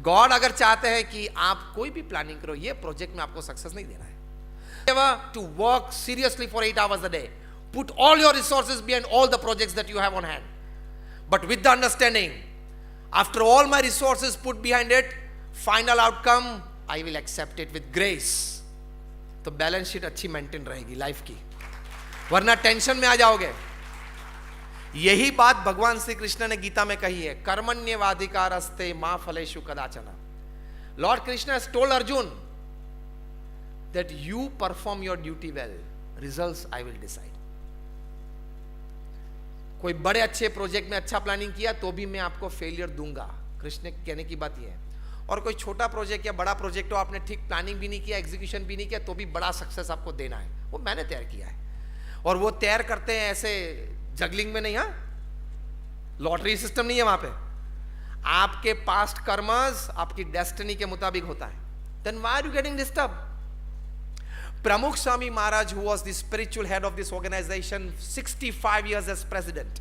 God अगर चाहते हैं कि आप कोई भी प्लानिंग करो, ये प्रोजेक्ट में आपको सक्सेस नहीं देना है. To work seriously for 8 hours a day. Put all your resources behind all the projects that you have on hand. But with the understanding, after all my resources put behind it, final outcome, I will accept it with grace. तो balance sheet अच्छी maintain रहेगी life की, वरना tension में आ जाओगे. यही बात भगवान श्री कृष्ण ने गीता में कही है. कर्मण्येवाधिकारस्ते मा फलेषु कदाचन. Lord Krishna has told Arjun that you perform your duty well, results I will decide. कोई बड़े अच्छे प्रोजेक्ट में अच्छा प्लानिंग किया तो भी मैं आपको फेलियर दूंगा. कृष्ण कहने की बात यह है. और कोई छोटा प्रोजेक्ट या बड़ा प्रोजेक्ट हो, आपने ठीक प्लानिंग भी नहीं किया, एग्जीक्यूशन भी नहीं किया, तो भी बड़ा सक्सेस आपको देना है, वो मैंने तैयार किया है. और वो तैयार करते हैं ऐसे जगलिंग में नहीं, हाँ, लॉटरी सिस्टम नहीं है वहां पे. आपके पास्ट कर्मस आपकी डेस्टिनी के मुताबिक होता है. Then why are you getting disturb? Pramukh Swami Maharaj, who was the spiritual head of this organization, 65 years as president,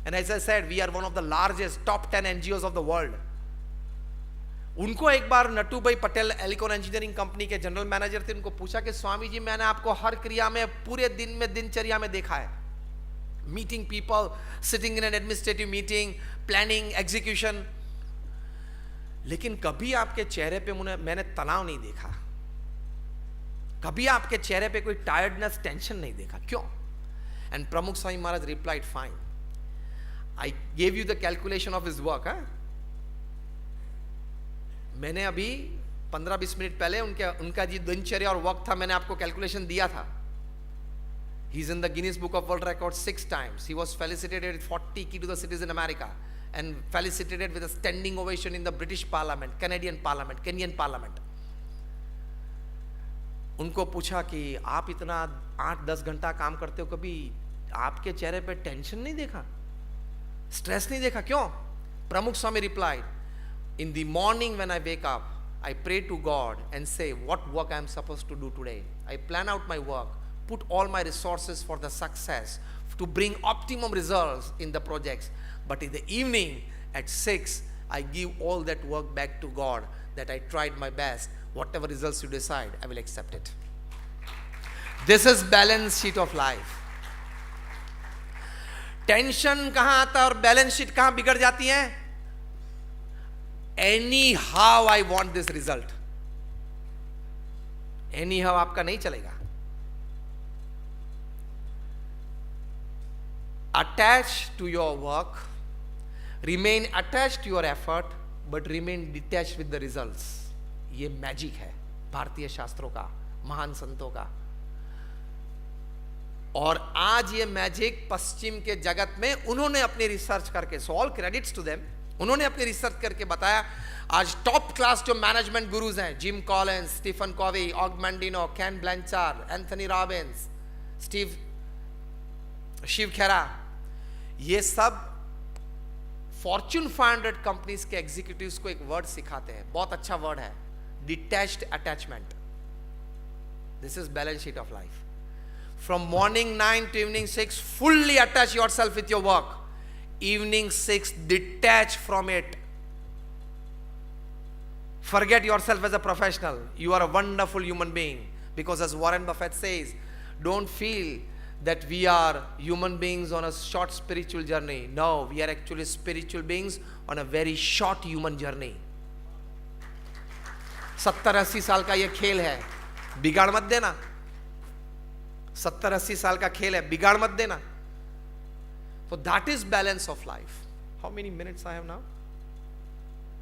and as I said, we are one of the largest top 10 NGOs of the world. उनको एक बार नटू भाई Patel Elecon engineering company के general manager थे, उनको पूछा कि स्वामी जी, मैंने आपको हर क्रिया में पूरे दिन में दिनचर्या में देखा है, meeting people, sitting in an administrative meeting, planning, execution, लेकिन कभी आपके चेहरे पे मैंने तनाव नहीं देखा, कभी आपके चेहरे पे कोई टायर्डनेस, टेंशन नहीं देखा, क्यों? And Pramukh Swami Maharaj replied, fine, I gave you the calculation of his work. मैंने अभी 15-20 मिनट पहले उनका जी दिनचर्या और वर्क था, मैंने आपको कैलकुलेशन दिया था. He's in the Guinness Book of World Records 6 times. He was felicitated with 40 key to the cities in America and felicitated with a standing ovation in the British Parliament, Canadian Parliament, Kenyan Parliament. उनको पूछा कि आप इतना 8-10 घंटा काम करते हो, कभी आपके चेहरे पे टेंशन नहीं देखा, स्ट्रेस नहीं देखा, क्यों? प्रमुख स्वामी replied, in the morning when I wake up, I pray to God and say what work I am supposed to do today. I plan out my work, put all my resources for the success, to bring optimum results in the projects. But in the evening at 6, I give all that work back to God, that I tried my best. Whatever results you decide, I will accept it. This is balance sheet of life. Tension कहां आता है और balance sheet कहां बिगड़ जाती है? Any how I want this result, any how आपका नहीं चलेगा. Attach to your work, remain attached to your effort, but remain detached with the results. ये मैजिक है भारतीय शास्त्रों का, महान संतों का. और आज ये मैजिक पश्चिम के जगत में उन्होंने अपनी रिसर्च करके, so all credits to them, उन्होंने अपनी रिसर्च करके बताया. आज टॉप क्लास जो मैनेजमेंट गुरुज हैं, Jim Collins, Stephen Covey, Og Mandino, Ken Blanchard, Anthony Robbins, Shiv Khera, ये सब फॉर्च्यून 500 कंपनीज के एग्जीक्यूटिव्स को एक वर्ड सिखाते हैं. बहुत अच्छा वर्ड है, detached attachment. This is balance sheet of life. From morning 9 to evening 6, fully attach yourself with your work. Evening 6, detach from it. Forget yourself as a professional. You are a wonderful human being. Because as Warren Buffett says, don't feel that we are human beings on a short spiritual journey. No, we are actually spiritual beings on a very short human journey. 70-80 साल का ये खेल है, बिगाड़ मत देना. 70-80 साल का खेल है, बिगाड़ मत देना. So that is balance of life. How many minutes I have now?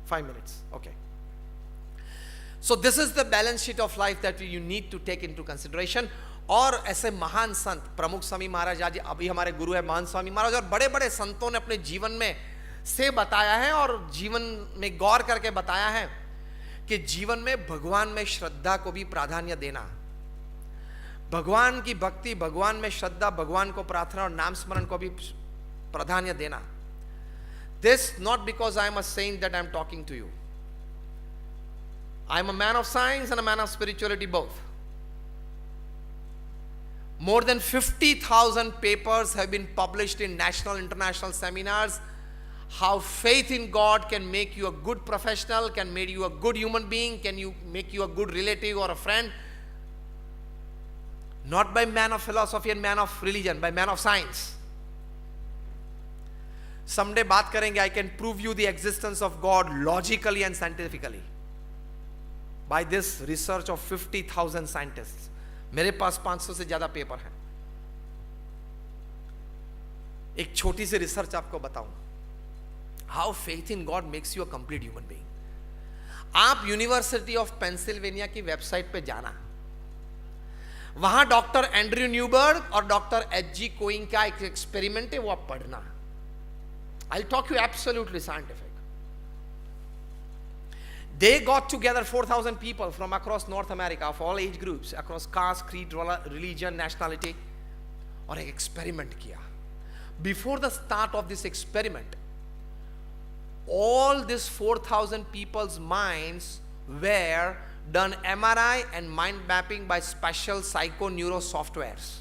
5 minutes. Okay. So this is the balance sheet of life that you need to take into consideration. और ऐसे महान संत, प्रमुख स्वामी महाराज आज अभी हमारे गुरु है, महान स्वामी महाराज, और बड़े बड़े संतों ने अपने जीवन में से बताया है और जीवन में गौर करके बताया है कि जीवन में भगवान में श्रद्धा को भी प्राधान्य देना, भगवान की भक्ति, भगवान में श्रद्धा, भगवान को प्रार्थना और नाम स्मरण को भी प्राधान्य देना. This not because I am a saint that I am talking to you. I am a man of science and a man of spirituality both. More than 50,000 papers have been published in national, international seminars. How faith in God can make you a good professional, can make you a good human being, can you make you a good relative or a friend. Not by man of philosophy and man of religion, by man of science. Someday बात करेंगे, I can prove you the existence of God logically and scientifically by this research of 50,000 scientists. मेरे पास 500 से ज्यादा paper हैं. एक छोटी सी research आपको बताऊं, how faith in God makes you a complete human being. आप यूनिवर्सिटी ऑफ पेंसिल्वेनिया की वेबसाइट पे जाना, वहां डॉक्टर एंड्रयू न्यूबर्ग और डॉक्टर एच.जी. कोइंग का एक एक्सपेरिमेंट है, वो आप पढ़ना. I will talk you absolutely scientific. They got together 4,000 people from across North America of all age groups, across caste, creed, religion, nationality, और एक experiment किया. Before the start of this experiment, all these 4,000 people's minds were done MRI and mind mapping by special psycho-neuro softwares,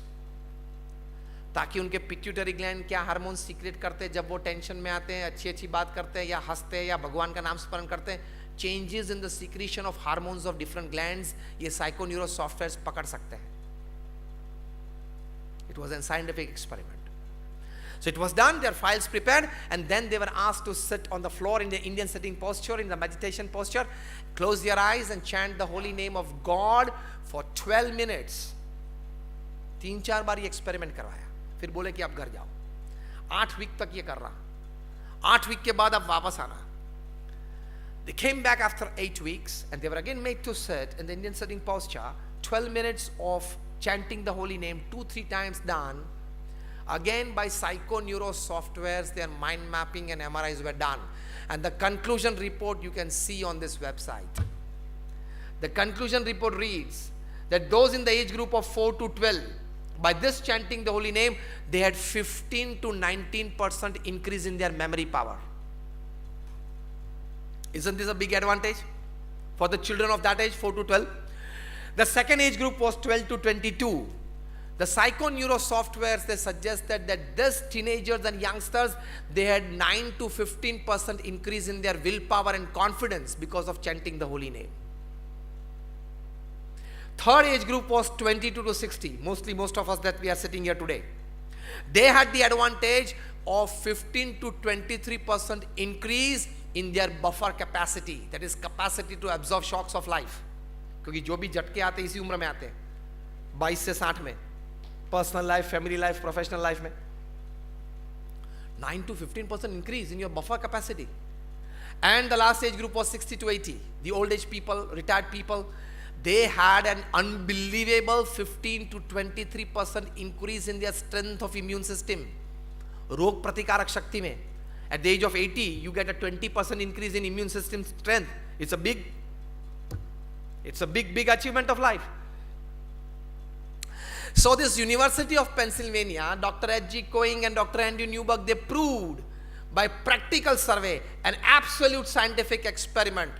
ताकि उनके pituitary gland क्या hormone secrete करते हैं जब वो टेंशन में आते हैं, अच्छी अच्छी बात करते हैं या हंसते हैं या भगवान का नाम स्मरण करते हैं. Changes in the secretion of hormones of different glands, ये psycho-neuro softwares पकड़ सकते हैं. It was a scientific experiment. So it was done, their files prepared, and then they were asked to sit on the floor in the Indian sitting posture, in the meditation posture, close their eyes and chant the holy name of God for 12 minutes. 3-4 बार ये experiment करवाया, फिर बोले कि आप घर जाओ. 8 week तक ये कर रहा. 8 वीक के बाद आप वापस आना. They came back after 8 weeks and they were again made to sit in the Indian sitting posture, 12 minutes of chanting the holy name 2-3 times done, again by psychoneuro softwares, their mind mapping and MRIs were done. And the conclusion report you can see on this website. The conclusion report reads that those in the age group of 4 to 12, by this chanting the holy name, they had 15 to 19% increase in their memory power. Isn't this a big advantage for the children of that age, 4 to 12? The second age group was 12 to 22. The psychoneuro softwares, they suggested that these teenagers and youngsters, they had 9 to 15% increase in their willpower and confidence because of chanting the holy name. Third age group was 22 to 60, mostly most of us that we are sitting here today. They had the advantage of 15 to 23% increase in their buffer capacity, that is capacity to absorb shocks of life. क्योंकि जो भी झटके आते इसी उम्र में आते हैं, 22 से 60 में, personal life, family life, professional life में 9 to 15% increase in your buffer capacity. And the last age group was 60 to 80, the old age people, retired people. They had an unbelievable 15 to 23% increase in their strength of immune system. रोग प्रतिकारक शक्ति में. At the age of 80, you get a 20% increase in immune system strength. It's a big achievement of life. So this University of Pennsylvania, Dr. H.G. Coing and Dr. Andrew Newberg, they proved by practical survey, an absolute scientific experiment,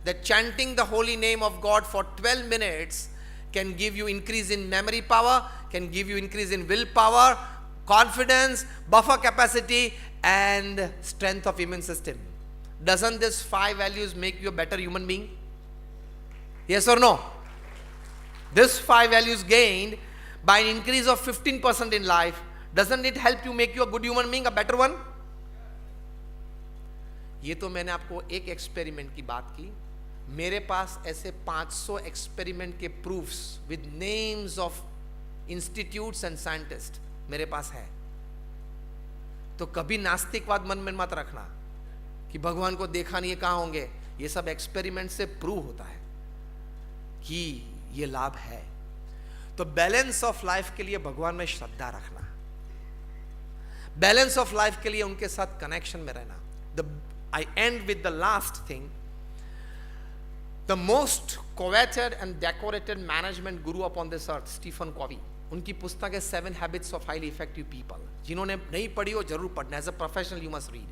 that chanting the holy name of God for 12 minutes can give you increase in memory power, can give you increase in willpower, confidence, buffer capacity, and strength of immune system. Doesn't these 5 values make you a better human being? Yes or no? These 5 values gained by an increase of 15% in life, doesn't it help you make you a good human being, a better one? ये तो मैंने आपको एक experiment की बात की. मेरे पास ऐसे 500 एक्सपेरिमेंट के proofs with names of institutes and scientist मेरे पास है. तो कभी नास्तिकवाद मन में मत रखना कि भगवान को देखा नहीं है, कहाँ होंगे. ये सब एक्सपेरिमेंट से प्रूव होता है कि ये लाभ है. तो बैलेंस ऑफ लाइफ के लिए भगवान में श्रद्धा रखना, बैलेंस ऑफ लाइफ के लिए उनके साथ कनेक्शन में रहना. I end with the last thing. The most coveted and decorated management guru upon this earth, Stephen Covey. उनकी पुस्तक है 7 Habits of Highly Effective People. जिन्होंने नहीं पढ़ी हो जरूर पढ़ना. As a professional you must read.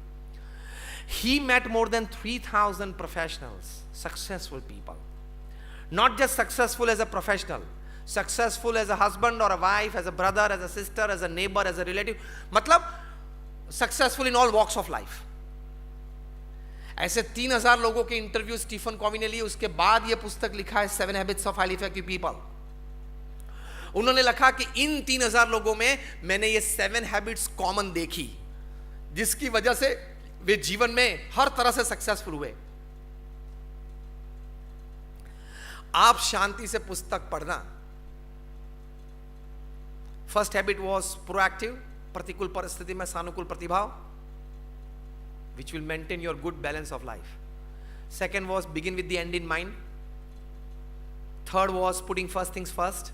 He met more than 3,000 professionals, successful people. Not just successful as a professional, successful as a husband or a wife, as a brother, as a sister, as a neighbor, as a relative. मतलब successful in all walks of life. ऐसे 3,000 लोगों के interview Stephen Covey ने लिए. उसके बाद ये पुस्तक लिखा है 7 Habits of Highly Effective People. उन्होंने लिखा कि इन 3,000 लोगों में मैंने ये 7 हैबिट्स कॉमन देखी, जिसकी वजह से वे जीवन में हर तरह से सक्सेसफुल हुए. आप शांति से पुस्तक पढ़ना. फर्स्ट हैबिट वॉज प्रोएक्टिव, प्रतिकूल परिस्थिति में सानुकूल प्रतिभाव, which will maintain your good balance of life. Second was begin with the end in mind. Third was putting first things first.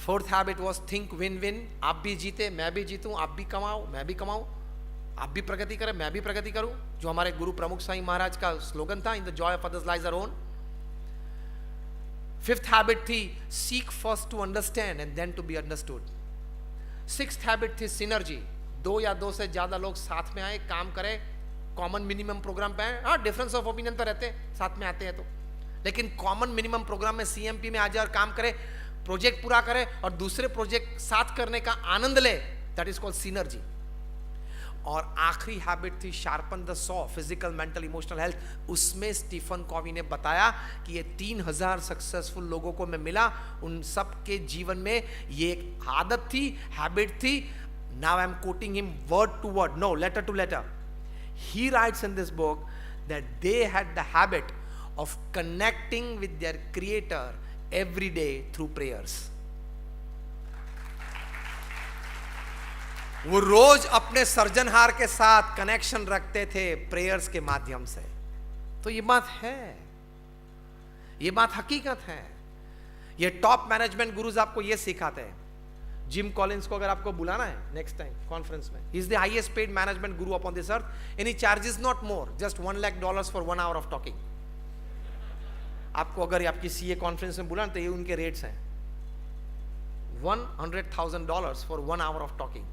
Fourth habit was think win-win. आप भी जीते, मैं भी जीतूं, आप भी कमाओ, मैं भी कमाऊं, आप भी प्रगति करें, मैं भी प्रगति करूं, जो हमारे गुरु प्रमुख साईं महाराज का स्लोगन था, in the joy of others lies our own. Fifth habit थी seek first to understand and then to be understood. Sixth habit थी synergy. 2 या 2 से ज्यादा लोग साथ में आए, काम करें, कॉमन मिनिमम प्रोग्राम पे आए. हाँ, डिफरेंस ऑफ ओपिनियन तो रहते हैं, साथ में आते हैं तो, लेकिन कॉमन मिनिमम प्रोग्राम में सीएमपी में आ जाए और काम करे, प्रोजेक्ट पूरा करे और दूसरे प्रोजेक्ट साथ करने का आनंद ले. That is called synergy. और आखिरी हैबिट थी sharpen the saw, physical, mental, emotional health. उसमें स्टीफन कॉवी ने बताया कि ये 3,000 सक्सेसफुल लोगों को मैं मिला, उन सब के जीवन में ये एक आदत थी, हैबिट थी. Now I am quoting him word to word, no, letter to letter. He writes in this book that they had the habit of connecting with their creator every day through prayers. वो रोज अपने सर्जनहार के साथ connection रखते थे prayers के माध्यम से. तो ये बात है, ये बात हकीकत है. ये टॉप मैनेजमेंट गुरुज आपको ये सिखाते हैं. जिम कॉलिंस को अगर आपको बुलाना है नेक्स्ट टाइम कॉन्फ्रेंस में, he is the highest paid management guru upon this earth, and he charges not more, just $1 lakh for 1 hour of talking. आपको अगर आपकी सीए कॉन्फ्रेंस में बुलाना तो ये उनके रेट्स हैं, $100,000 फॉर 1 hour ऑफ टॉकिंग.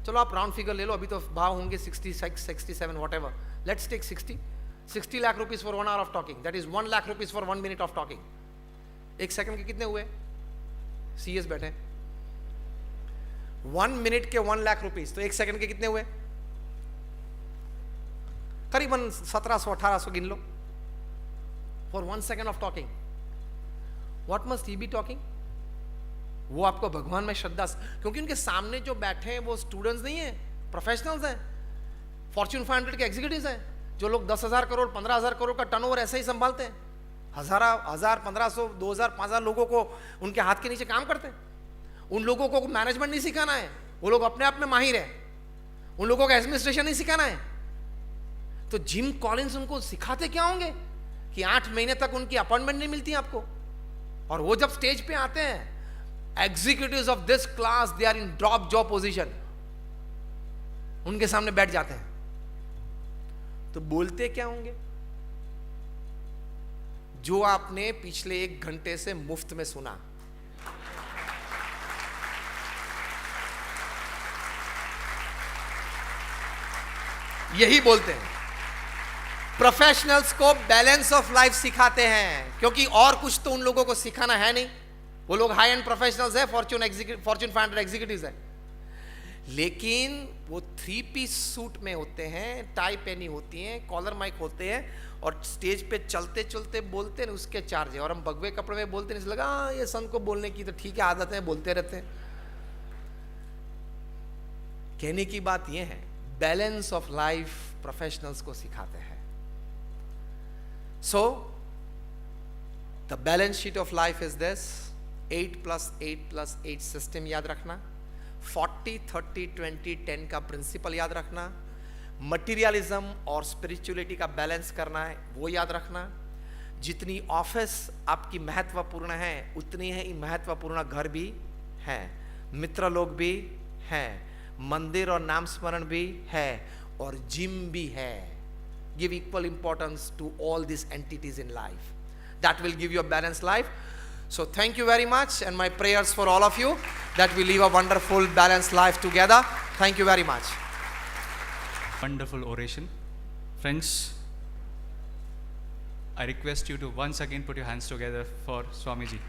चलो आप राउंड फिगर ले लो, अभी तो भाव होंगे 66, 67, whatever, let's take 60 lakh rupees for 1 hour of talking, that is 1 lakh rupees for 1 minute of talking. एक सेकंड के कितने हुए? सीएस बैठे 1 minute के 1 lakh rupees, तो एक सेकंड के कितने हुए? करीबन 1700-1800 गिन लो for 1 second of talking. What must he be talking? वो आपको भगवान में श्रद्धा, क्योंकि उनके सामने जो बैठे हैं वो स्टूडेंट्स नहीं है, प्रोफेशनल्स हैं, फॉर्च्यून 500 के एग्जीक्यूटिव्स हैं, जो लोग 10,000 करोड़ 15,000 करोड़ का टर्नओवर ऐसे ही संभालते हैं, 1000 1500 2000 5000 लोगों को उनके हाथ के नीचे काम करते हैं. उन लोगों को मैनेजमेंट नहीं सिखाना है, वो लोग अपने आप में माहिर है. उन लोगों को एडमिनिस्ट्रेशन नहीं सिखाना है. तो जिम कॉलिंस उनको सिखाते क्या होंगे कि 8 महीने तक उनकी अपॉइंटमेंट नहीं मिलती आपको, और वो जब स्टेज पे आते हैं, executives of this class, they are in drop job position, उनके सामने बैठ जाते हैं, तो बोलते क्या होंगे? जो आपने पिछले 1 घंटे से मुफ्त में सुना. यही बोलते हैं. प्रोफेशनल्स को बैलेंस ऑफ लाइफ सिखाते हैं, क्योंकि और कुछ तो उन लोगों को सिखाना है नहीं. वो लोग हाई एंड प्रोफेशनल्स है, फॉर्च्यून 500 एग्जीक्यूटिव्स है, लेकिन वो 3 piece सूट में होते हैं, टाई पहनी होती है, कॉलर माइक होते हैं, और स्टेज पे चलते चलते बोलते हैं, उसके चार्ज है. और हम भगवे कपड़े में बोलते नहीं, लगा ये संत को बोलने की तो ठीक है आदत है, बोलते रहते हैं. कहने की बात यह है, बैलेंस ऑफ लाइफ प्रोफेशनल्स को सिखाते हैं. So the balance sheet of life is this, 8+8+8 system याद रखना, 40-30-20-10 का प्रिंसिपल याद रखना, मटीरियलिज्म और स्पिरिचुअलिटी का बैलेंस करना है वो याद रखना. जितनी ऑफिस आपकी महत्वपूर्ण है, उतनी ही महत्वपूर्ण घर भी है, मित्र लोग भी हैं, मंदिर और नाम स्मरण भी है, और जिम भी है. Give equal importance to all this entities in life. That will give you a balance life. So thank you very much, and my prayers for all of you that we live a wonderful balanced life together. Thank you very much. Wonderful oration. Friends, I request you to once again put your hands together for Swamiji.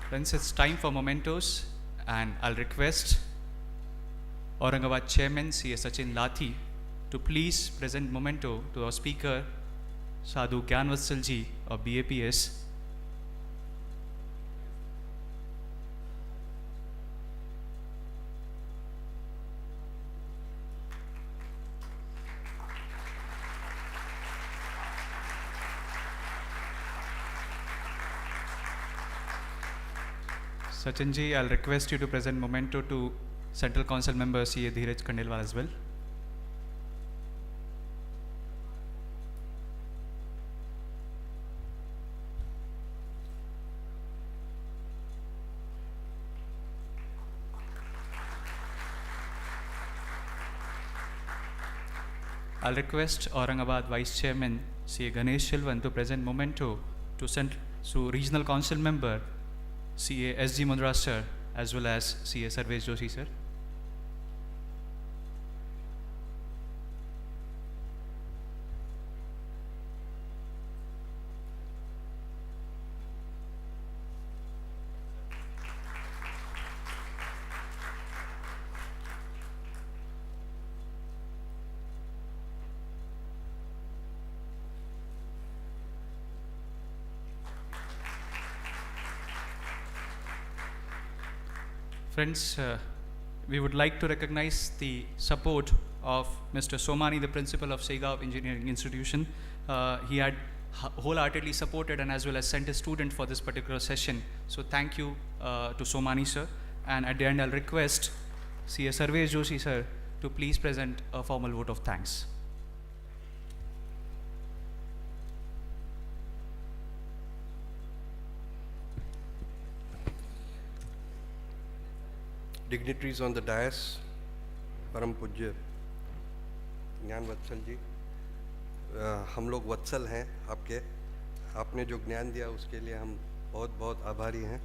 Friends, it's time for mementos, and I'll request Aurangabad Chairman C.A. Sachin Lathi to please present memento to our speaker, Sadhu Gyanvatsalji of BAPS. Sachinji, I'll request you to present memento to Central Council member C.A. Dheeraj Khandelwal as well. I'll request Aurangabad Vice Chairman C.A. Ganesh Shilvan to present memento to Regional Council member C.A. S.G. Mundra sir, as well as C.A. Sarvesh Joshi sir. Friends, we would like to recognize the support of Mr. Somani, the principal of Segav Engineering Institution. He had wholeheartedly supported and as well as sent a student for this particular session. So thank you to Somani sir. And at the end, I'll request C.A. Sarvesh Joshi sir to please present a formal vote of thanks. dignitaries on the dais, परम पूज्य ज्ञानवत्सल जी, हम लोग वत्सल हैं आपके, आपने जो ज्ञान दिया उसके लिए हम बहुत बहुत आभारी हैं.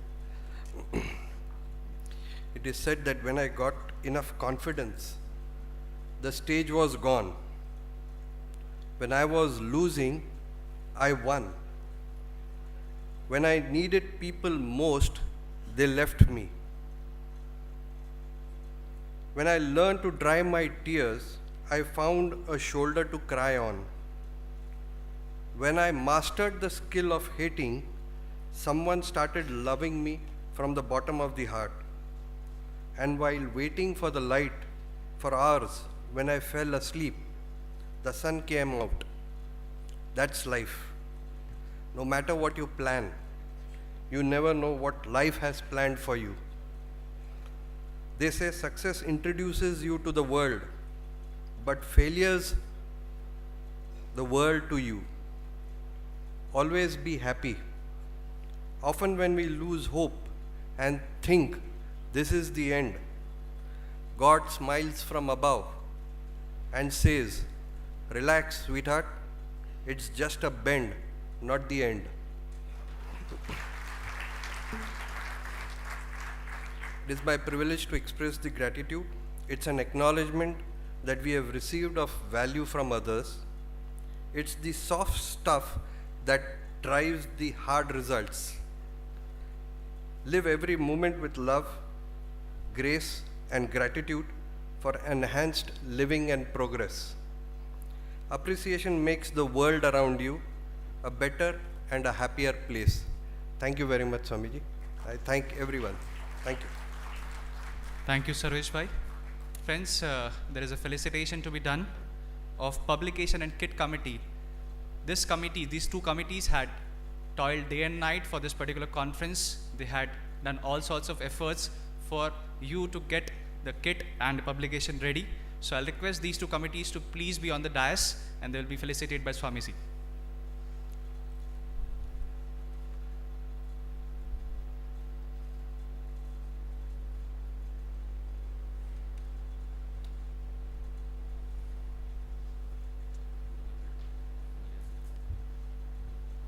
It is said that when I got enough confidence, the stage was gone. When I was losing, I won. When I needed people most, they left me. When I learned to dry my tears, I found a shoulder to cry on. When I mastered the skill of hating, someone started loving me from the bottom of the heart. And while waiting for the light for hours, when I fell asleep, the sun came out. That's life. No matter what you plan, you never know what life has planned for you. They say success introduces you to the world, but failures the world to you. Always be happy. Often when we lose hope and think this is the end, God smiles from above and says, relax, sweetheart, it's just a bend, not the end. It is my privilege to express the gratitude. It's an acknowledgement that we have received of value from others. It's the soft stuff that drives the hard results. Live every moment with love, grace, and gratitude for enhanced living and progress. Appreciation makes the world around you a better and a happier place. Thank you very much, Swamiji. I thank everyone. Thank you. Thank you, Sarvesh Bhai. Friends, there is a felicitation to be done of Publication and Kit Committee. This committee, these two committees had toiled day and night for this particular conference. They had done all sorts of efforts for you to get the kit and the publication ready. So I'll request these two committees to please be on the dais and they will be felicitated by Swamiji.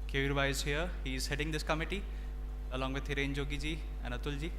Kevir is here. He is heading this committee along with Hiren Jogi ji and Atul ji.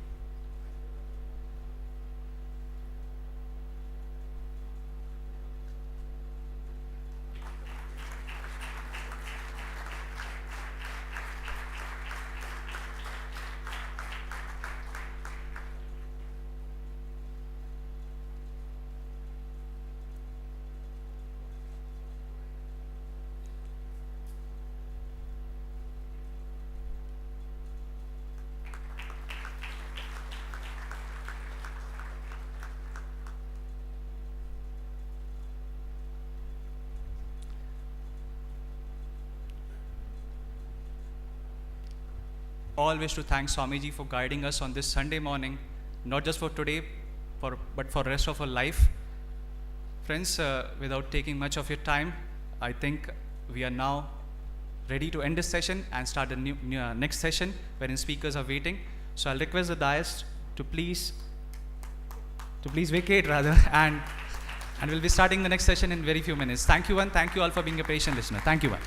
All wish to thank Swamiji for guiding us on this Sunday morning, not just for today, but for the rest of our life. Friends, without taking much of your time, I think we are now ready to end this session and start the next session wherein speakers are waiting. So I'll request the dais to please vacate rather, and we'll be starting the next session in very few minutes. Thank you, and thank you all for being a patient listener. Thank you, one.